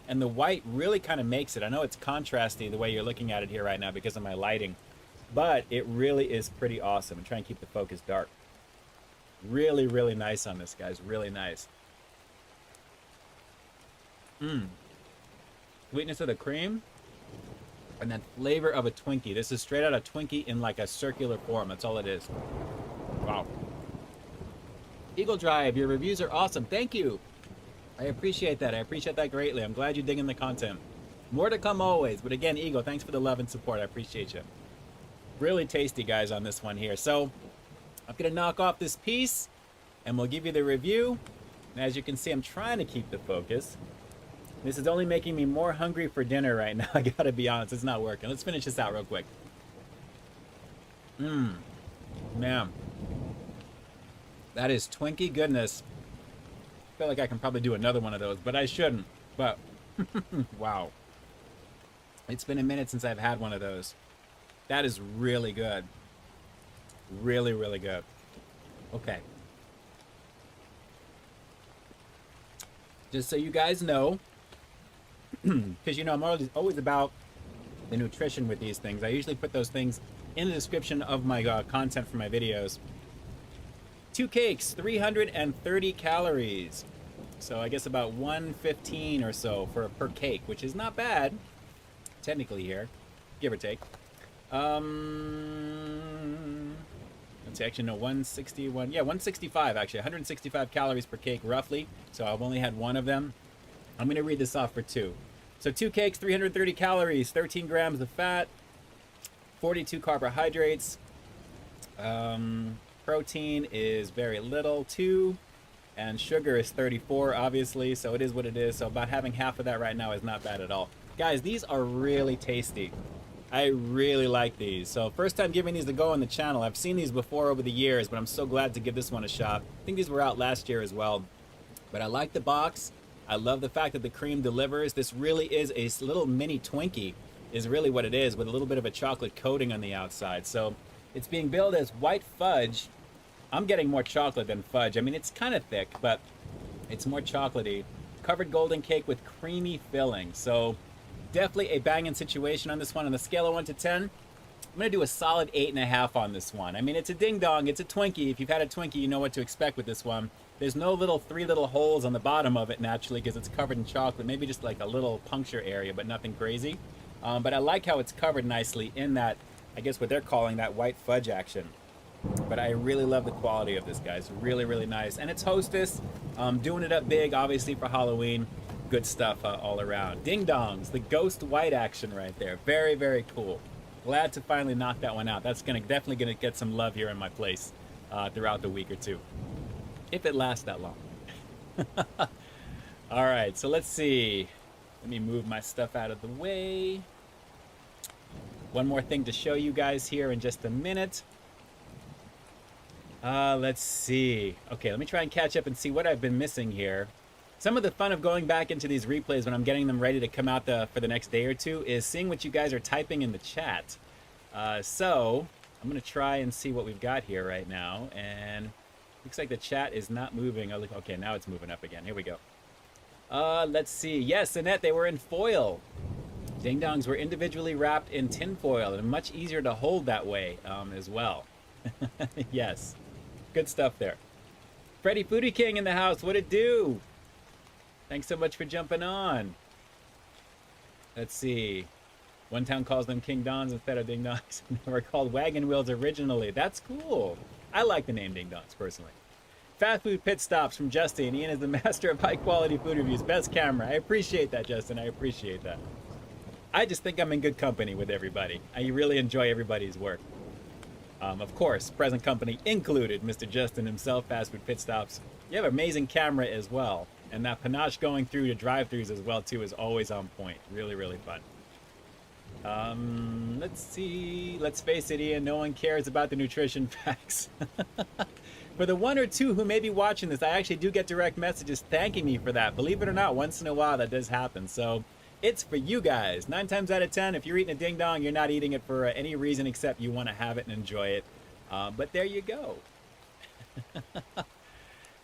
and the white really kind of makes it. I know it's contrasty the way you're looking at it here right now because of my lighting, but it really is pretty awesome. I'm trying to keep the focus dark. Really, really nice on this, guys. Really nice. Sweetness of the cream, and that flavor of a Twinkie. This is straight out of Twinkie in like a circular form. That's all it is. Wow. Eagle Drive, your reviews are awesome. Thank you. I appreciate that. I appreciate that greatly. I'm glad you're digging the content. More to come always. But again, Eagle, thanks for the love and support. I appreciate you. Really tasty, guys, on this one here. So I'm going to knock off this piece, and we'll give you the review. And as you can see, I'm trying to keep the focus. This is only making me more hungry for dinner right now. I got to be honest. It's not working. Let's finish this out real quick. Man. That is Twinkie goodness. I feel like I can probably do another one of those, but I shouldn't. But, wow. It's been a minute since I've had one of those. That is really good. Really, really good. Okay. Just so you guys know, because, you know, I'm always about the nutrition with these things. I usually put those things in the description of my content for my videos. 2 cakes, 330 calories. So I guess about 115 or so per cake, which is not bad, technically here, give or take. Let's see, actually, no, 161, yeah, 165 actually, 165 calories per cake roughly. So I've only had one of them. I'm going to read this off for 2. So 2 cakes, 330 calories, 13 grams of fat, 42 carbohydrates. Protein is very little, 2, and sugar is 34, obviously, so it is what it is. So about having half of that right now is not bad at all. Guys, these are really tasty. I really like these. So first time giving these a go on the channel. I've seen these before over the years, but I'm so glad to give this one a shot. I think these were out last year as well. But I like the box. I love the fact that the cream delivers. This really is a little mini Twinkie, is really what it is, with a little bit of a chocolate coating on the outside. So it's being billed as white fudge. I'm getting more chocolate than fudge. I mean, it's kind of thick, but it's more chocolatey. Covered golden cake with creamy filling. So definitely a banging situation on this one. On the scale of 1 to 10, I'm going to do a solid 8.5 on this one. I mean, it's a ding dong. It's a Twinkie. If you've had a Twinkie, you know what to expect with this one. There's no three little holes on the bottom of it, naturally, because it's covered in chocolate. Maybe just like a little puncture area, but nothing crazy. But I like how it's covered nicely in that, I guess what they're calling that white fudge action. But I really love the quality of this, guys. Really, really nice. And it's Hostess. Doing it up big, obviously, for Halloween. Good stuff all around. Ding dongs, the Ghost White action right there. Very, very cool. Glad to finally knock that one out. That's definitely gonna get some love here in my place throughout the week or two, if it lasts that long. All right, so let's see. Let me move my stuff out of the way. One more thing to show you guys here in just a minute. Let's see. Okay, let me try and catch up and see what I've been missing here. Some of the fun of going back into these replays when I'm getting them ready to come out for the next day or two is seeing what you guys are typing in the chat. So I'm going to try and see what we've got here right now. And looks like the chat is not moving. Okay, now it's moving up again. Here we go. Let's see. Yes, Annette, they were in foil. Ding dongs were individually wrapped in tin foil and much easier to hold that way as well. Yes, good stuff there. Freddy Foodie King in the house. What it do? Thanks so much for jumping on. Let's see. One town calls them King Dons instead of Ding Dongs. They were called Wagon Wheels originally. That's cool. I like the name Ding Dongs personally. Fast Food Pit Stops from Justin. Ian is the master of high quality food reviews. Best camera. I appreciate that, Justin. I appreciate that. I just think I'm in good company with everybody. I really enjoy everybody's work. Of course, present company included, Mr. Justin himself, Fast Food Pit Stops. You have an amazing camera as well. And that panache going through to drive-thrus as well, too, is always on point. Really, really fun. Let's see. Let's face it, Ian, no one cares about the nutrition facts. For the one or two who may be watching this, I actually do get direct messages thanking me for that. Believe it or not, once in a while that does happen. So it's for you guys. 9 times out of 10, if you're eating a ding dong, you're not eating it for any reason except you want to have it and enjoy it. But there you go.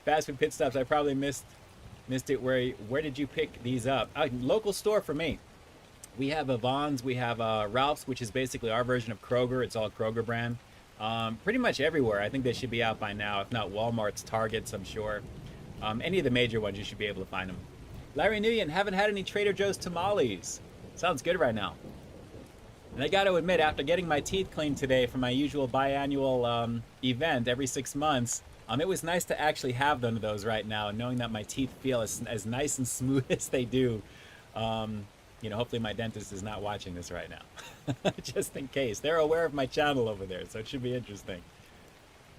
Fast Food Pit Stops, I probably missed it. Where did you pick these up? Local store for me. We have a Vons, we have Ralph's, which is basically our version of Kroger. It's all Kroger brand. Pretty much everywhere. I think they should be out by now. If not Walmart's, Target's, I'm sure. Any of the major ones, you should be able to find them. Larry Nguyen, haven't had any Trader Joe's tamales. Sounds good right now. And I got to admit, after getting my teeth cleaned today for my usual biannual event every 6 months, it was nice to actually have one of those right now, and knowing that my teeth feel as nice and smooth as they do. You know, hopefully my dentist is not watching this right now, just in case. They're aware of my channel over there, so it should be interesting.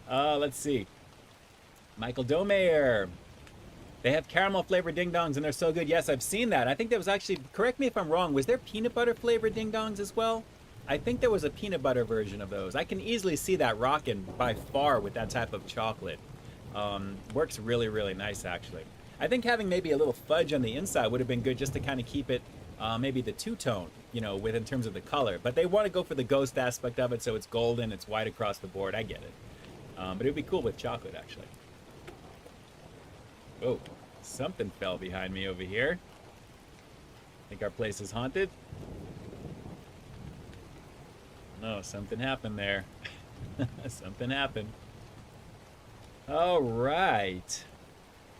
Let's see. Michael Domayer. They have caramel flavored ding dongs and they're so good. Yes, I've seen that. I think there was actually, correct me if I'm wrong, was there peanut butter flavored ding dongs as well? I think there was a peanut butter version of those. I can easily see that rocking by far with that type of chocolate. Works really, really nice, actually. I think having maybe a little fudge on the inside would have been good just to kind of keep it maybe the two-tone, you know, in terms of the color. But they want to go for the ghost aspect of it, so it's golden, it's white across the board. I get it. But it would be cool with chocolate, actually. Oh, something fell behind me over here. Think our place is haunted? No, something happened there. Something happened. All right.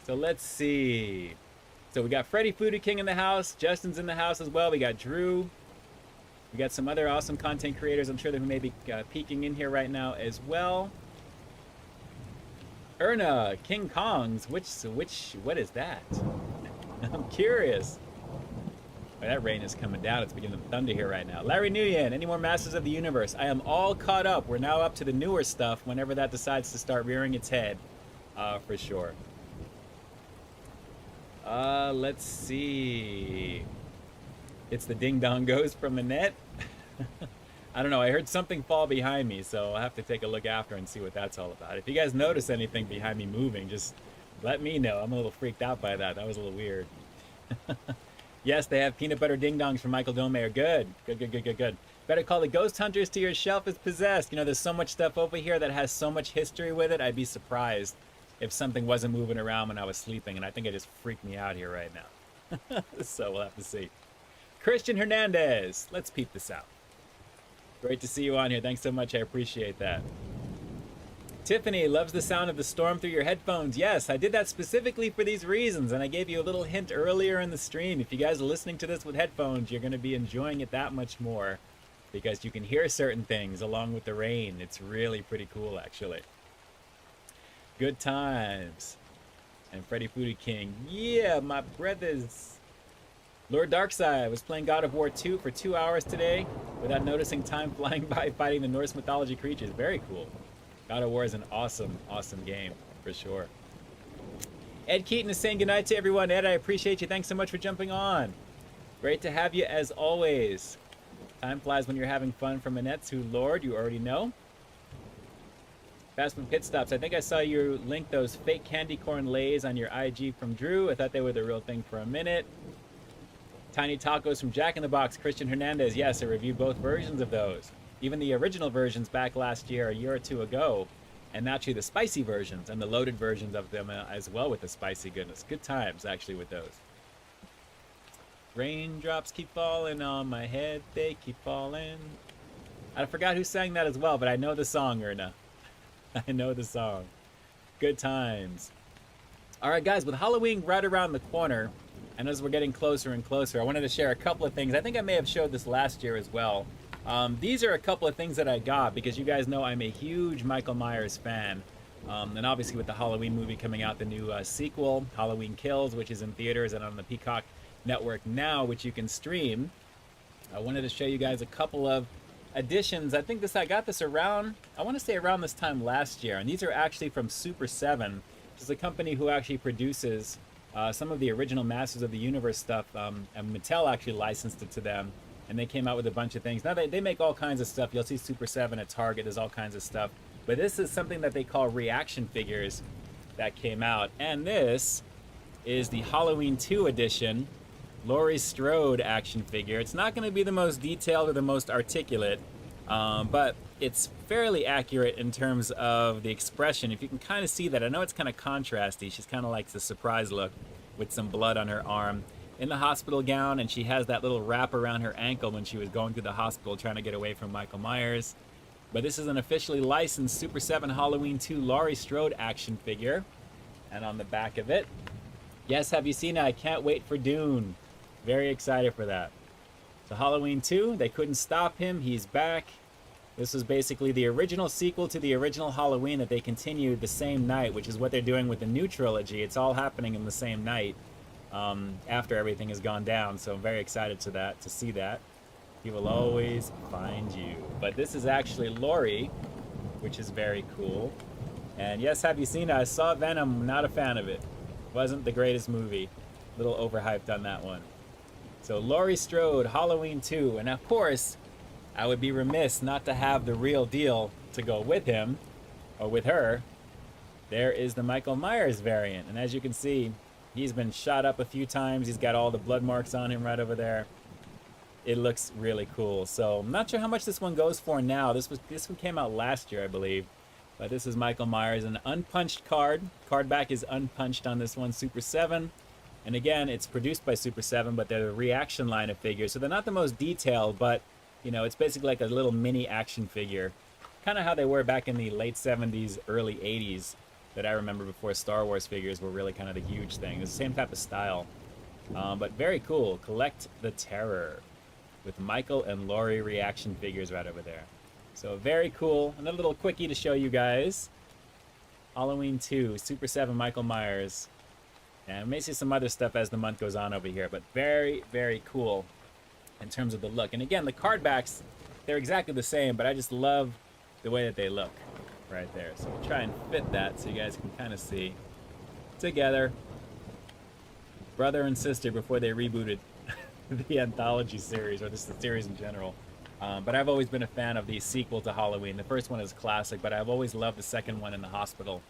So let's see. So we got Freddy Foodie King in the house. Justin's in the house as well. We got Drew. We got some other awesome content creators. I'm sure they may be peeking in here right now as well. Erna, King Kongs. What is that? I'm curious. Oh, that rain is coming down. It's beginning to thunder here right now. Larry Nguyen, any more Masters of the Universe? I am all caught up. We're now up to the newer stuff whenever that decides to start rearing its head, for sure. Let's see. It's the Ding Dong Ghost from Annette. I don't know. I heard something fall behind me, so I'll have to take a look after and see what that's all about. If you guys notice anything behind me moving, just let me know. I'm a little freaked out by that. That was a little weird. Yes, they have peanut butter ding dongs from Michael Domayer. Good. Good. Better call the ghost hunters to your shelf is possessed. You know, there's so much stuff over here that has so much history with it. I'd be surprised if something wasn't moving around when I was sleeping, and I think it just freaked me out here right now. So we'll have to see. Christian Hernandez. Let's peep this out. Great to see you on here. Thanks so much. I appreciate that. Tiffany loves the sound of the storm through your headphones. Yes, I did that specifically for these reasons, and I gave you a little hint earlier in the stream. If you guys are listening to this with headphones, you're going to be enjoying it that much more because you can hear certain things along with the rain. It's really pretty cool, actually. Good times. And Freddy Foodie King. Yeah, my brothers. Lord Darkseid was playing God of War 2 for 2 hours today without noticing time flying by fighting the Norse mythology creatures. Very cool. God of War is an awesome, awesome game, for sure. Ed Keaton is saying goodnight to everyone. Ed, I appreciate you. Thanks so much for jumping on. Great to have you as always. Time flies when you're having fun from Annette's Lord, you already know. Fast Food Pit Stops. I think I saw you link those fake candy corn lays on your IG from Drew. I thought they were the real thing for a minute. Tiny Tacos from Jack in the Box. Christian Hernandez. Yes, I reviewed both versions of those. even the original versions back last year, a year or two ago, and actually the spicy versions and the loaded versions of them as well with the spicy goodness. Good times, actually, with those. Raindrops keep falling on my head, they keep falling. I forgot who sang that as well, but I know the song, Erna. I know the song. Good times. All right, guys, with Halloween right around the corner, and as we're getting closer and closer, I wanted to share a couple of things. I think I may have showed this last year as well. These are a couple of things that I got because you guys know I'm a huge Michael Myers fan. And obviously with the Halloween movie coming out, the new sequel, Halloween Kills, which is in theaters and on the Peacock Network now, which you can stream. I wanted to show you guys a couple of editions. I think I got this around, I want to say around this time last year. And these are actually from Super 7, which is a company who actually produces some of the original Masters of the Universe stuff. And Mattel actually licensed it to them. And they came out with a bunch of things. Now they make all kinds of stuff. You'll see Super 7 at Target. There's all kinds of stuff. But this is something that they call reaction figures that came out. And this is the Halloween 2 edition Laurie Strode action figure. It's not going to be the most detailed or the most articulate, but it's fairly accurate in terms of the expression. If you can kind of see that, I know it's kind of contrasty. She's kind of like the surprise look with some blood on her arm. In the hospital gown, and she has that little wrap around her ankle when she was going through the hospital trying to get away from Michael Myers. But this is an officially licensed Super 7 Halloween 2 Laurie Strode action figure. And on the back of it, yes, have you seen it? I can't wait for Dune. Very excited for that. So Halloween 2, they couldn't stop him. He's back. This was basically the original sequel to the original Halloween that they continued the same night, which is what they're doing with the new trilogy. It's all happening in the same night. After everything has gone down, so I'm very excited to see that. He will always find you. But this is actually Laurie, which is very cool. And yes, have you seen it? I saw Venom, not a fan of it. Wasn't the greatest movie. A little overhyped on that one. So Laurie Strode, Halloween 2, and of course, I would be remiss not to have the real deal to go with him, or with her. There is the Michael Myers variant, and as you can see, he's been shot up a few times. He's got all the blood marks on him right over there. It looks really cool. So I'm not sure how much this one goes for now. This one came out last year, I believe. But this is Michael Myers, an unpunched card. Card back is unpunched on this one, Super 7. And again, it's produced by Super 7, but they're the reaction line of figures. So they're not the most detailed, but you know, it's basically like a little mini action figure. Kind of how they were back in the late 70s, early 80s. That I remember before Star Wars figures were really kind of the huge thing. It's the same type of style, but very cool. Collect the Terror with Michael and Laurie reaction figures right over there. So very cool. Another little quickie to show you guys. Halloween 2, Super 7 Michael Myers. And we may see some other stuff as the month goes on over here, but very, very cool in terms of the look. And again, the card backs, they're exactly the same, but I just love the way that they look. Right there. So we'll try and fit that so you guys can kind of see together. Brother and sister before they rebooted the anthology series, or just the series in general. But I've always been a fan of the sequel to Halloween. The first one is classic, but I've always loved the second one in the hospital.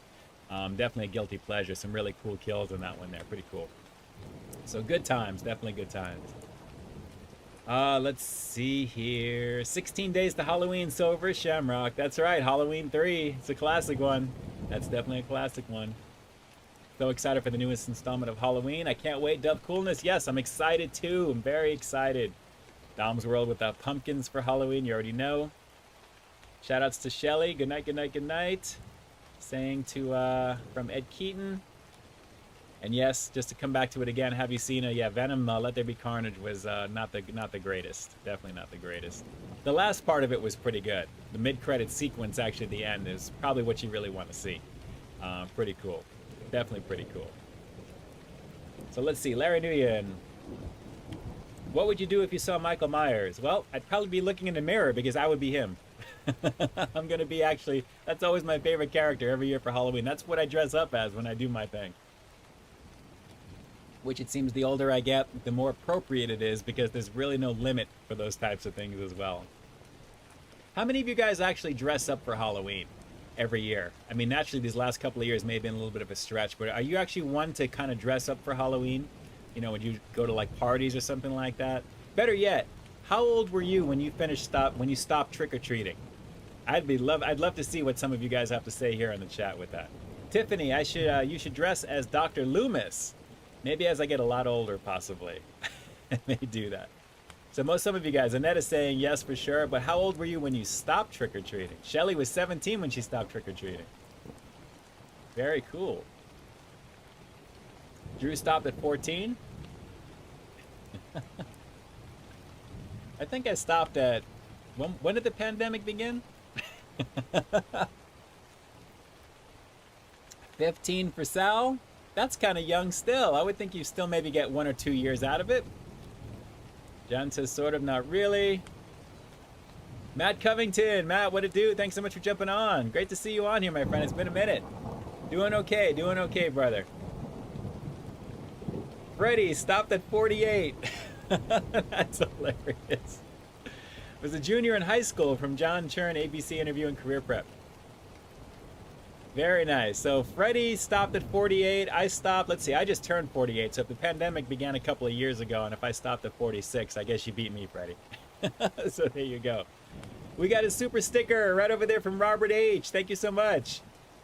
Definitely a guilty pleasure. Some really cool kills in that one there. Pretty cool. So good times. Definitely good times. Let's see here. 16 Days to Halloween, Silver Shamrock. That's right, Halloween 3. It's a classic one. That's definitely a classic one. So excited for the newest installment of Halloween. I can't wait. Dove Coolness. Yes, I'm excited too. I'm very excited. Dom's World with the pumpkins for Halloween. You already know. Shout outs to Shelly. Good night, good night, good night. Saying to, from Ed Keaton. And yes, just to come back to it again, have you seen it? Yeah, Venom, Let There Be Carnage was not the greatest. Definitely not the greatest. The last part of it was pretty good. The mid-credit sequence actually at the end is probably what you really want to see. Pretty cool. Definitely pretty cool. So let's see, Larry Nguyen. What would you do if you saw Michael Myers? Well, I'd probably be looking in the mirror because I would be him. I'm going to be actually, that's always my favorite character every year for Halloween. That's what I dress up as when I do my thing. Which it seems the older I get, the more appropriate it is because there's really no limit for those types of things as well. How many of you guys actually dress up for Halloween every year? I mean, naturally, these last couple of years may have been a little bit of a stretch, but are you actually one to kind of dress up for Halloween? You know, would you go to like parties or something like that? Better yet, How old were you when you when you stopped trick-or-treating? I'd love to see what some of you guys have to say here in the chat with that. Tiffany, you should dress as Dr. Loomis. Maybe as I get a lot older, possibly. I may do that. So some of you guys, Annette is saying yes for sure, but how old were you when you stopped trick-or-treating? Shelly was 17 when she stopped trick-or-treating. Very cool. Drew stopped at 14. I think I stopped at, when did the pandemic begin? 15 for Sal. That's kind of young still. I would think you still maybe get 1 or 2 years out of it. John says sort of, not really. Matt Covington. Matt, what it do? Thanks so much for jumping on. Great to see you on here, my friend. It's been a minute. Doing okay, brother. Freddie stopped at 48. That's hilarious. Was a junior in high school from John Churn, ABC Interview and Career Prep. Very nice. So Freddie stopped at 48. I stopped, let's see, I just turned 48. So if the pandemic began a couple of years ago, and if I stopped at 46, I guess you beat me, Freddie. So there you go. We got a super sticker right over there from Robert H. Thank you so much.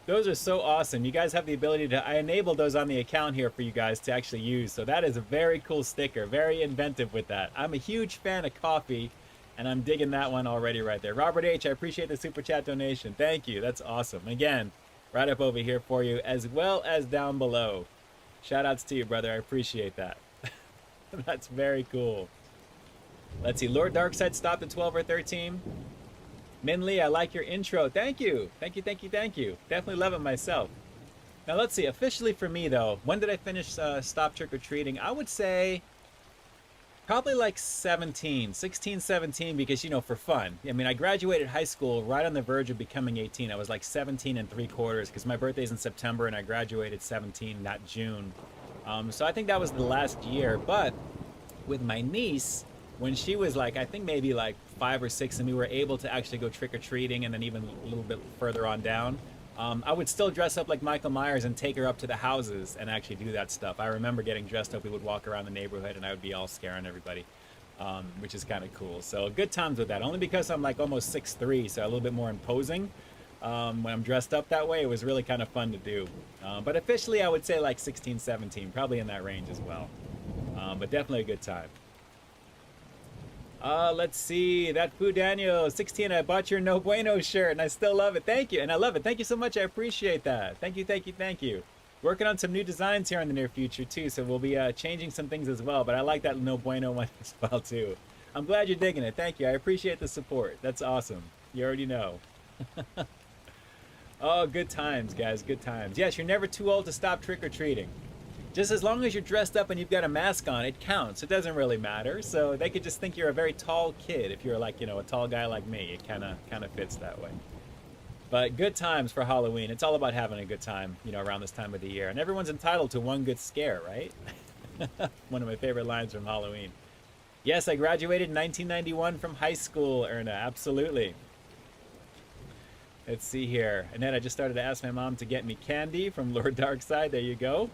Those are so awesome. You guys have the ability to, I enabled those on the account here for you guys to actually use. So that is a very cool sticker. Very inventive with that. I'm a huge fan of coffee, and I'm digging that one already right there. Robert H., I appreciate the super chat donation. Thank you. That's awesome. Again, right up over here for you, as well as down below. Shout outs to you, brother. I appreciate that. That's very cool. Let's see. Lord Darkside stopped at 12 or 13. Minley, I like your intro. Thank you. Thank you, thank you, thank you. Definitely love it myself. Now, let's see. Officially for me, though, when did I finish Stop Trick-or-Treating? I would say probably like 16, 17, because, you know, for fun. I mean, I graduated high school right on the verge of becoming 18. I was like 17 3/4 because my birthday's in September and I graduated 17 that June. So I think that was the last year. But with my niece, when she was like, I think maybe like 5 or 6, and we were able to actually go trick-or-treating, and then even a little bit further on down, I would still dress up like Michael Myers and take her up to the houses and actually do that stuff. I remember getting dressed up. We would walk around the neighborhood and I would be all scaring everybody, which is kind of cool. So good times with that. Only because I'm like almost 6'3", so a little bit more imposing. When I'm dressed up that way, it was really kind of fun to do. But officially, I would say like 16, 17, probably in that range as well. But definitely a good time. Let's see. That Fu Daniel, 16, I bought your No Bueno shirt, and I still love it. Thank you. And I love it. Thank you so much. I appreciate that. Thank you, thank you, thank you. Working on some new designs here in the near future, too, so we'll be changing some things as well. But I like that No Bueno one as well, too. I'm glad you're digging it. Thank you. I appreciate the support. That's awesome. You already know. Oh, good times, guys. Good times. Yes, you're never too old to stop trick-or-treating. Just as long as you're dressed up and you've got a mask on, it counts. It doesn't really matter. So they could just think you're a very tall kid. If you're like, you know, a tall guy like me, it kind of fits that way. But good times for Halloween. It's all about having a good time, you know, around this time of the year. And everyone's entitled to one good scare, right? One of my favorite lines from Halloween. Yes, I graduated in 1991 from high school, Erna. Absolutely. Let's see here. Annette, I just started to ask my mom to get me candy from Lord Darkside. There you go.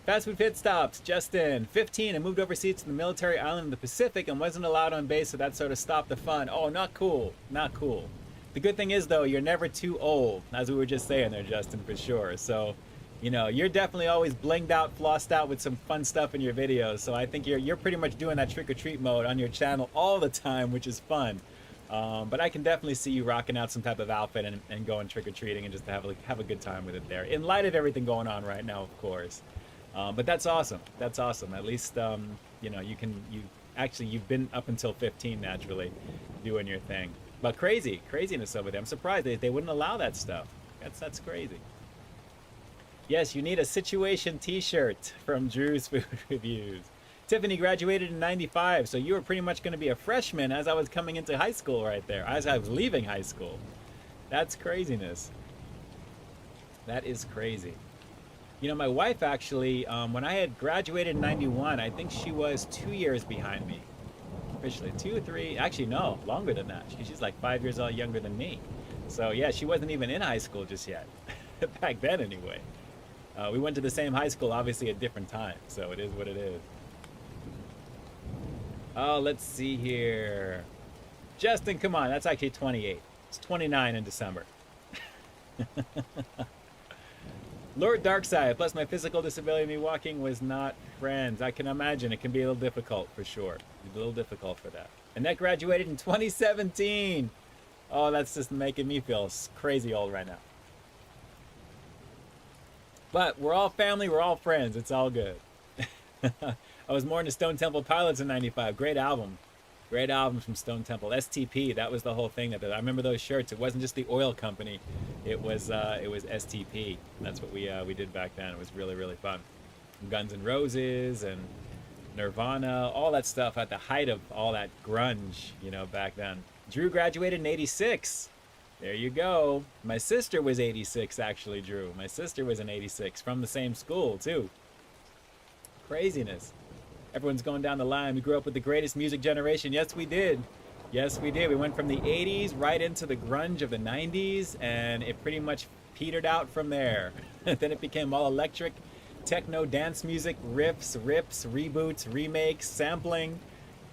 Fast food pit stops. Justin, 15, and moved overseas to the military island in the Pacific and wasn't allowed on base, so that sort of stopped the fun. Oh, not cool. Not cool. The good thing is, though, you're never too old, as we were just saying there, Justin, for sure. So, you know, you're definitely always blinged out, flossed out with some fun stuff in your videos. So I think you're pretty much doing that trick-or-treat mode on your channel all the time, which is fun. But I can definitely see you rocking out some type of outfit and going trick-or-treating and just to have a good time with it there. In light of everything going on right now, of course. But that's awesome. That's awesome. At least, you know, you've been up until 15 naturally doing your thing. But craziness over there. I'm surprised they wouldn't allow that stuff. That's crazy. Yes, you need a situation t-shirt from Drew's Food Reviews. Tiffany graduated in 95, so you were pretty much going to be a freshman as I was coming into high school right there, as I was leaving high school. That's craziness. That is crazy. You know, my wife actually, when I had graduated in 91, I think she was 2 years behind me. Officially, 2 or 3, actually no, longer than that. She's like 5 years old younger than me. So yeah, she wasn't even in high school just yet. Back then anyway. We went to the same high school, obviously at different times, so it is what it is. Oh, let's see here. Justin, come on. That's actually 28. It's 29 in December. Lord Darkside, plus my physical disability, me walking was not friends. I can imagine it can be a little difficult for sure. It's a little difficult for that. Annette graduated in 2017. Oh, that's just making me feel crazy old right now. But we're all family, we're all friends. It's all good. I was more into Stone Temple Pilots in 95. Great album. Great album from Stone Temple. STP, that was the whole thing. I remember those shirts. It wasn't just the oil company. It was STP. That's what we did back then. It was really, really fun. Guns N' Roses and Nirvana, all that stuff at the height of all that grunge, you know, back then. Drew graduated in 86. There you go. My sister was 86, actually, Drew. My sister was in 86 from the same school, too. Craziness. Everyone's going down the line. We grew up with the greatest music generation. Yes, we did. Yes, we did. We went from the 80s right into the grunge of the 90s, and it pretty much petered out from there. Then it became all electric, techno, dance music, riffs, reboots, remakes, sampling,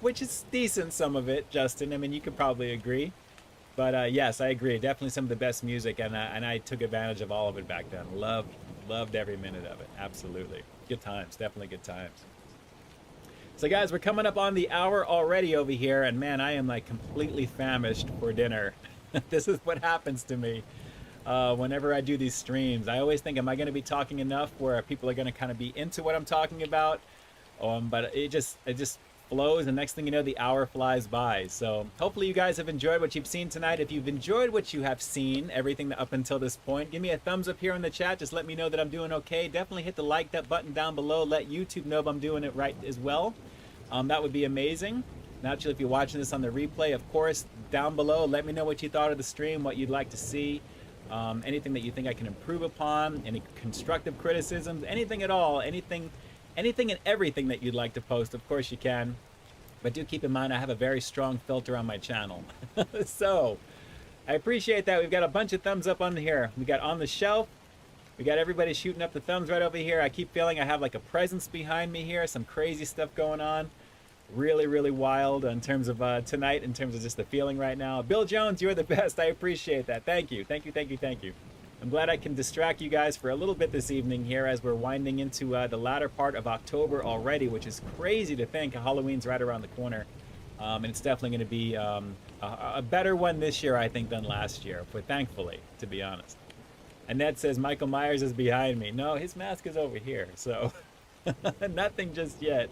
which is decent, some of it, Justin. I mean, you could probably agree. But yes, I agree. Definitely some of the best music, and I took advantage of all of it back then. Loved every minute of it. Absolutely. Good times. Definitely good times. So guys, we're coming up on the hour already over here, and man, I am like completely famished for dinner. This is what happens to me whenever I do these streams. I always think, am I going to be talking enough where people are going to kind of be into what I'm talking about? But it just flows, and next thing you know, the hour flies by. So hopefully you guys have enjoyed what you've seen tonight. If you've enjoyed what you have seen, everything up until this point, give me a thumbs up here in the chat. Just let me know that I'm doing okay. Definitely hit the like that button down below. Let YouTube know if I'm doing it right as well. That would be amazing. Naturally, if you're watching this on the replay, of course, down below, let me know what you thought of the stream, what you'd like to see, anything that you think I can improve upon, any constructive criticisms, anything at all, anything and everything that you'd like to post. Of course you can, but do keep in mind I have a very strong filter on my channel. So I appreciate that. We've got a bunch of thumbs up on here. We got on the shelf. We got everybody shooting up the thumbs right over here. I keep feeling I have like a presence behind me here, some crazy stuff going on. Really, really wild in terms of tonight, in terms of just the feeling right now. Bill Jones, you're the best. I appreciate that. Thank you. Thank you, thank you, thank you. I'm glad I can distract you guys for a little bit this evening here as we're winding into the latter part of October already, which is crazy to think. Halloween's right around the corner. And it's definitely going to be a better one this year, I think, than last year, but thankfully, to be honest. Annette says Michael Myers is behind me. No, his mask is over here, so nothing just yet.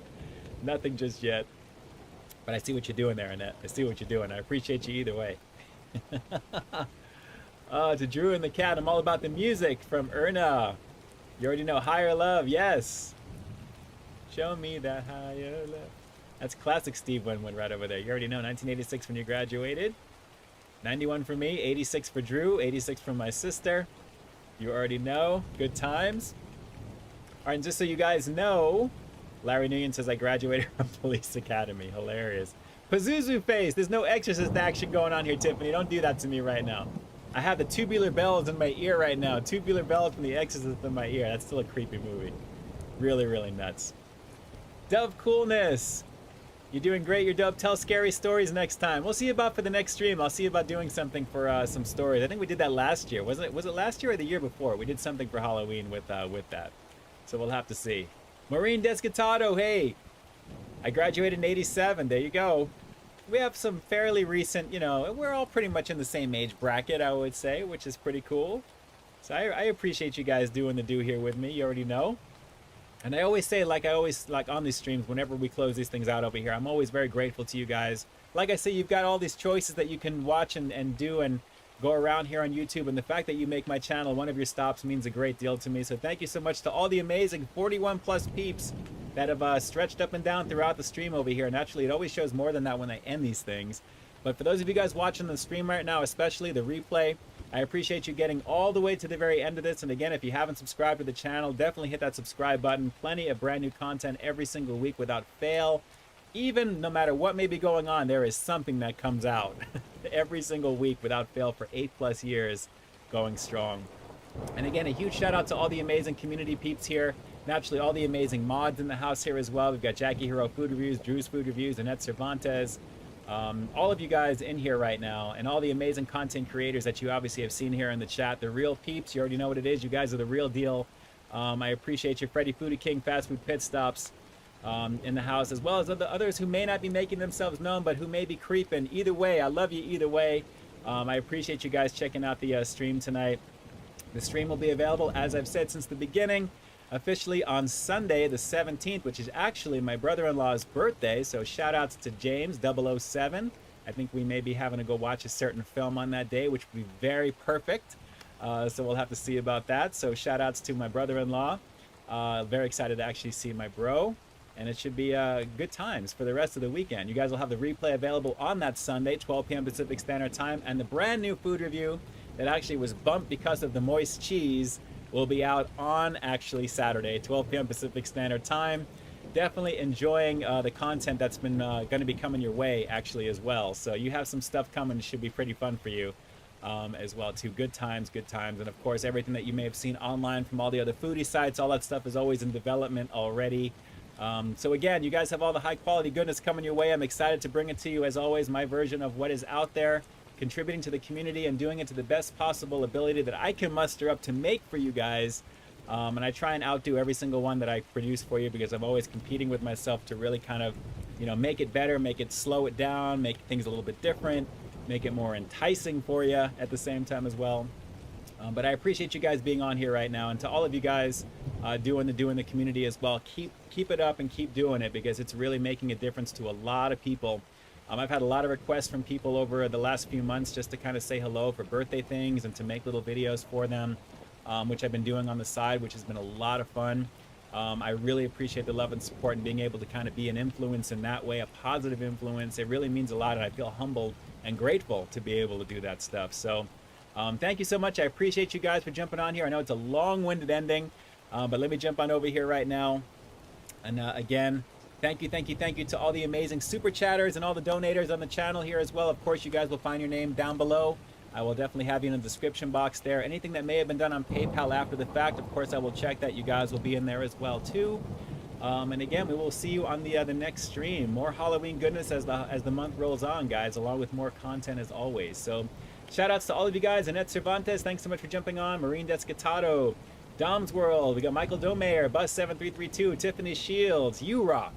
Nothing just yet. But I see what you're doing there, Annette. I see what you're doing. I appreciate you either way. To Drew and the Cat, I'm all about the music from Erna. You already know Higher Love, yes. Show me that higher love. That's classic Steve Winwood right over there. You already know, 1986 when you graduated. 91 for me, 86 for Drew, 86 from my sister. You already know, good times. All right, and just so you guys know, Larry Nguyen says I graduated from Police Academy. Hilarious. Pazuzu face. There's no Exorcist action going on here, Tiffany. Don't do that to me right now. I have the Tubular Bells in my ear right now. Tubular Bells from The Exorcist in my ear. That's still a creepy movie. Really, really nuts. Dove Coolness. You're doing great, your Dove. Tell scary stories next time. We'll see about for the next stream. I'll see about doing something for some stories. I think we did that last year. Was it last year or the year before? We did something for Halloween with that. So we'll have to see. Maureen Descatado, hey. I graduated in 87. There you go. We have some fairly recent, you know, we're all pretty much in the same age bracket, I would say, which is pretty cool. So I appreciate you guys doing the do here with me. You already know. And I always say, like on these streams, whenever we close these things out over here, I'm always very grateful to you guys. Like I say, you've got all these choices that you can watch and do and go around here on YouTube. And the fact that you make my channel one of your stops means a great deal to me. So thank you so much to all the amazing 41 plus peeps that have stretched up and down throughout the stream over here. Naturally, it always shows more than that when I end these things. But for those of you guys watching the stream right now, especially the replay, I appreciate you getting all the way to the very end of this. And again, if you haven't subscribed to the channel, definitely hit that subscribe button. Plenty of brand new content every single week without fail. Even no matter what may be going on, there is something that comes out every single week without fail for 8+ years going strong. And again, a huge shout out to all the amazing community peeps here Naturally, all the amazing mods in the house here as well. We've got Jackie Hero Food Reviews, Drew's Food Reviews, Annette Cervantes. All of you guys in here right now, and all the amazing content creators that you obviously have seen here in the chat. The real peeps, you already know what it is. You guys are the real deal. I appreciate you, Freddy Foodie King, Fast Food Pit Stops in the house, as well as others who may not be making themselves known, but who may be creeping. Either way, I love you either way. I appreciate you guys checking out the stream tonight. The stream will be available, as I've said since the beginning, officially on Sunday the 17th, which is actually my brother-in-law's birthday. So shout outs to James 007. I think we may be having to go watch a certain film on that day, which would be very perfect. So we'll have to see about that. So shout outs to my brother-in-law. Very excited to actually see my bro. And it should be good times for the rest of the weekend. You guys will have the replay available on that Sunday, 12 p.m. Pacific Standard Time. And the brand new food review that actually was bumped because of the moist cheese will be out on actually Saturday, 12 p.m. Pacific Standard Time. Definitely enjoying the content that's been going to be coming your way actually as well. So you have some stuff coming. It should be pretty fun for you as well too. Good times. And of course, everything that you may have seen online from all the other foodie sites, all that stuff is always in development already. So again, you guys have all the high quality goodness coming your way. I'm excited to bring it to you as always, my version of what is out there, contributing to the community and doing it to the best possible ability that I can muster up to make for you guys. And I try and outdo every single one that I produce for you, because I'm always competing with myself to really kind of, make it better, make it slow it down, make things a little bit different, make it more enticing for you at the same time as well. But I appreciate you guys being on here right now, and to all of you guys doing the community as well. Keep it up and keep doing it, because it's really making a difference to a lot of people. I've had a lot of requests from people over the last few months just to kind of say hello for birthday things and to make little videos for them, which I've been doing on the side, which has been a lot of fun. I really appreciate the love and support and being able to kind of be an influence in that way, a positive influence. It really means a lot, and I feel humbled and grateful to be able to do that stuff. So thank you so much. I appreciate you guys for jumping on here. I know it's a long-winded ending, but let me jump on over here right now. And again, thank you to all the amazing super chatters and all the donators on the channel here as well. Of course, you guys will find your name down below. I will definitely have you in the description box there. Anything that may have been done on PayPal after the fact, of course, I will check that. You guys will be in there as well too. And again, we will see you on the next stream. More Halloween goodness as the month rolls on, guys, along with more content as always. So shout outs to all of you guys. Annette Cervantes, thanks so much for jumping on. Marine Descatado, Dom's World, we got Michael Domayer, Bus7332, Tiffany Shields, You Rock.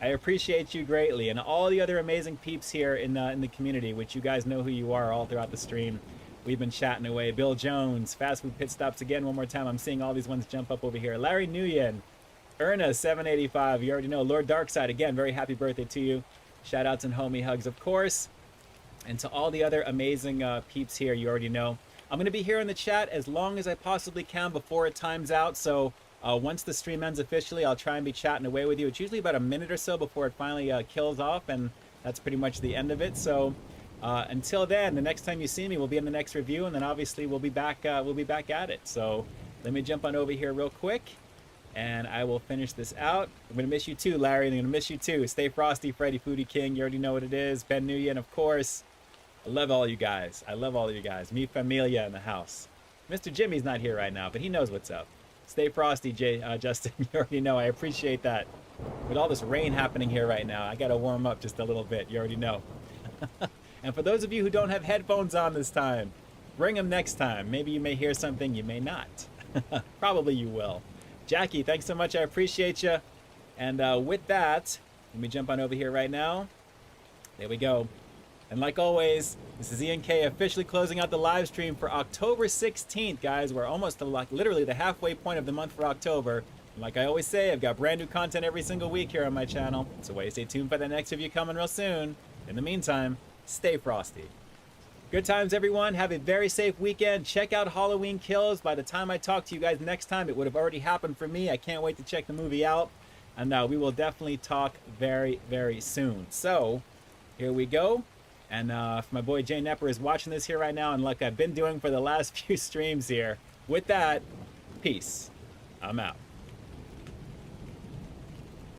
I appreciate you greatly, and all the other amazing peeps here in the community, which you guys know who you are all throughout the stream. We've been chatting away. Bill Jones, Fast Food Pit Stops again one more time. I'm seeing all these ones jump up over here. Larry Nguyen, Erna 785. You already know. Lord Darkside, again, very happy birthday to you. Shout outs and homie hugs, of course. And to all the other amazing peeps here, you already know. I'm going to be here in the chat as long as I possibly can before it times out. So once the stream ends officially, I'll try and be chatting away with you. It's usually about a minute or so before it finally kills off, and that's pretty much the end of it. So until then, the next time you see me, we'll be in the next review, and then obviously we'll be back at it. So let me jump on over here real quick, and I will finish this out. I'm going to miss you too, Larry, and I'm going to miss you too. Stay frosty, Freddy Foodie King. You already know what it is. Ben Nguyen, of course. I love all you guys. I love all of you guys. Mi familia in the house. Mr. Jimmy's not here right now, but he knows what's up. Stay frosty, Justin. You already know. I appreciate that. With all this rain happening here right now, I got to warm up just a little bit. You already know. And for those of you who don't have headphones on this time, bring them next time. Maybe you may hear something, you may not. Probably you will. Jackie, thanks so much. I appreciate you. And with that, let me jump on over here right now. There we go. And like always, this is Ian K officially closing out the live stream for October 16th, guys. We're almost to literally the halfway point of the month for October. And like I always say, I've got brand new content every single week here on my channel. So wait, stay tuned for the next review coming real soon. In the meantime, stay frosty. Good times, everyone. Have a very safe weekend. Check out Halloween Kills. By the time I talk to you guys next time, it would have already happened for me. I can't wait to check the movie out. And we will definitely talk very, very soon. So here we go. And if my boy Jay Nepper is watching this here right now, and like I've been doing for the last few streams here, with that, peace. I'm out.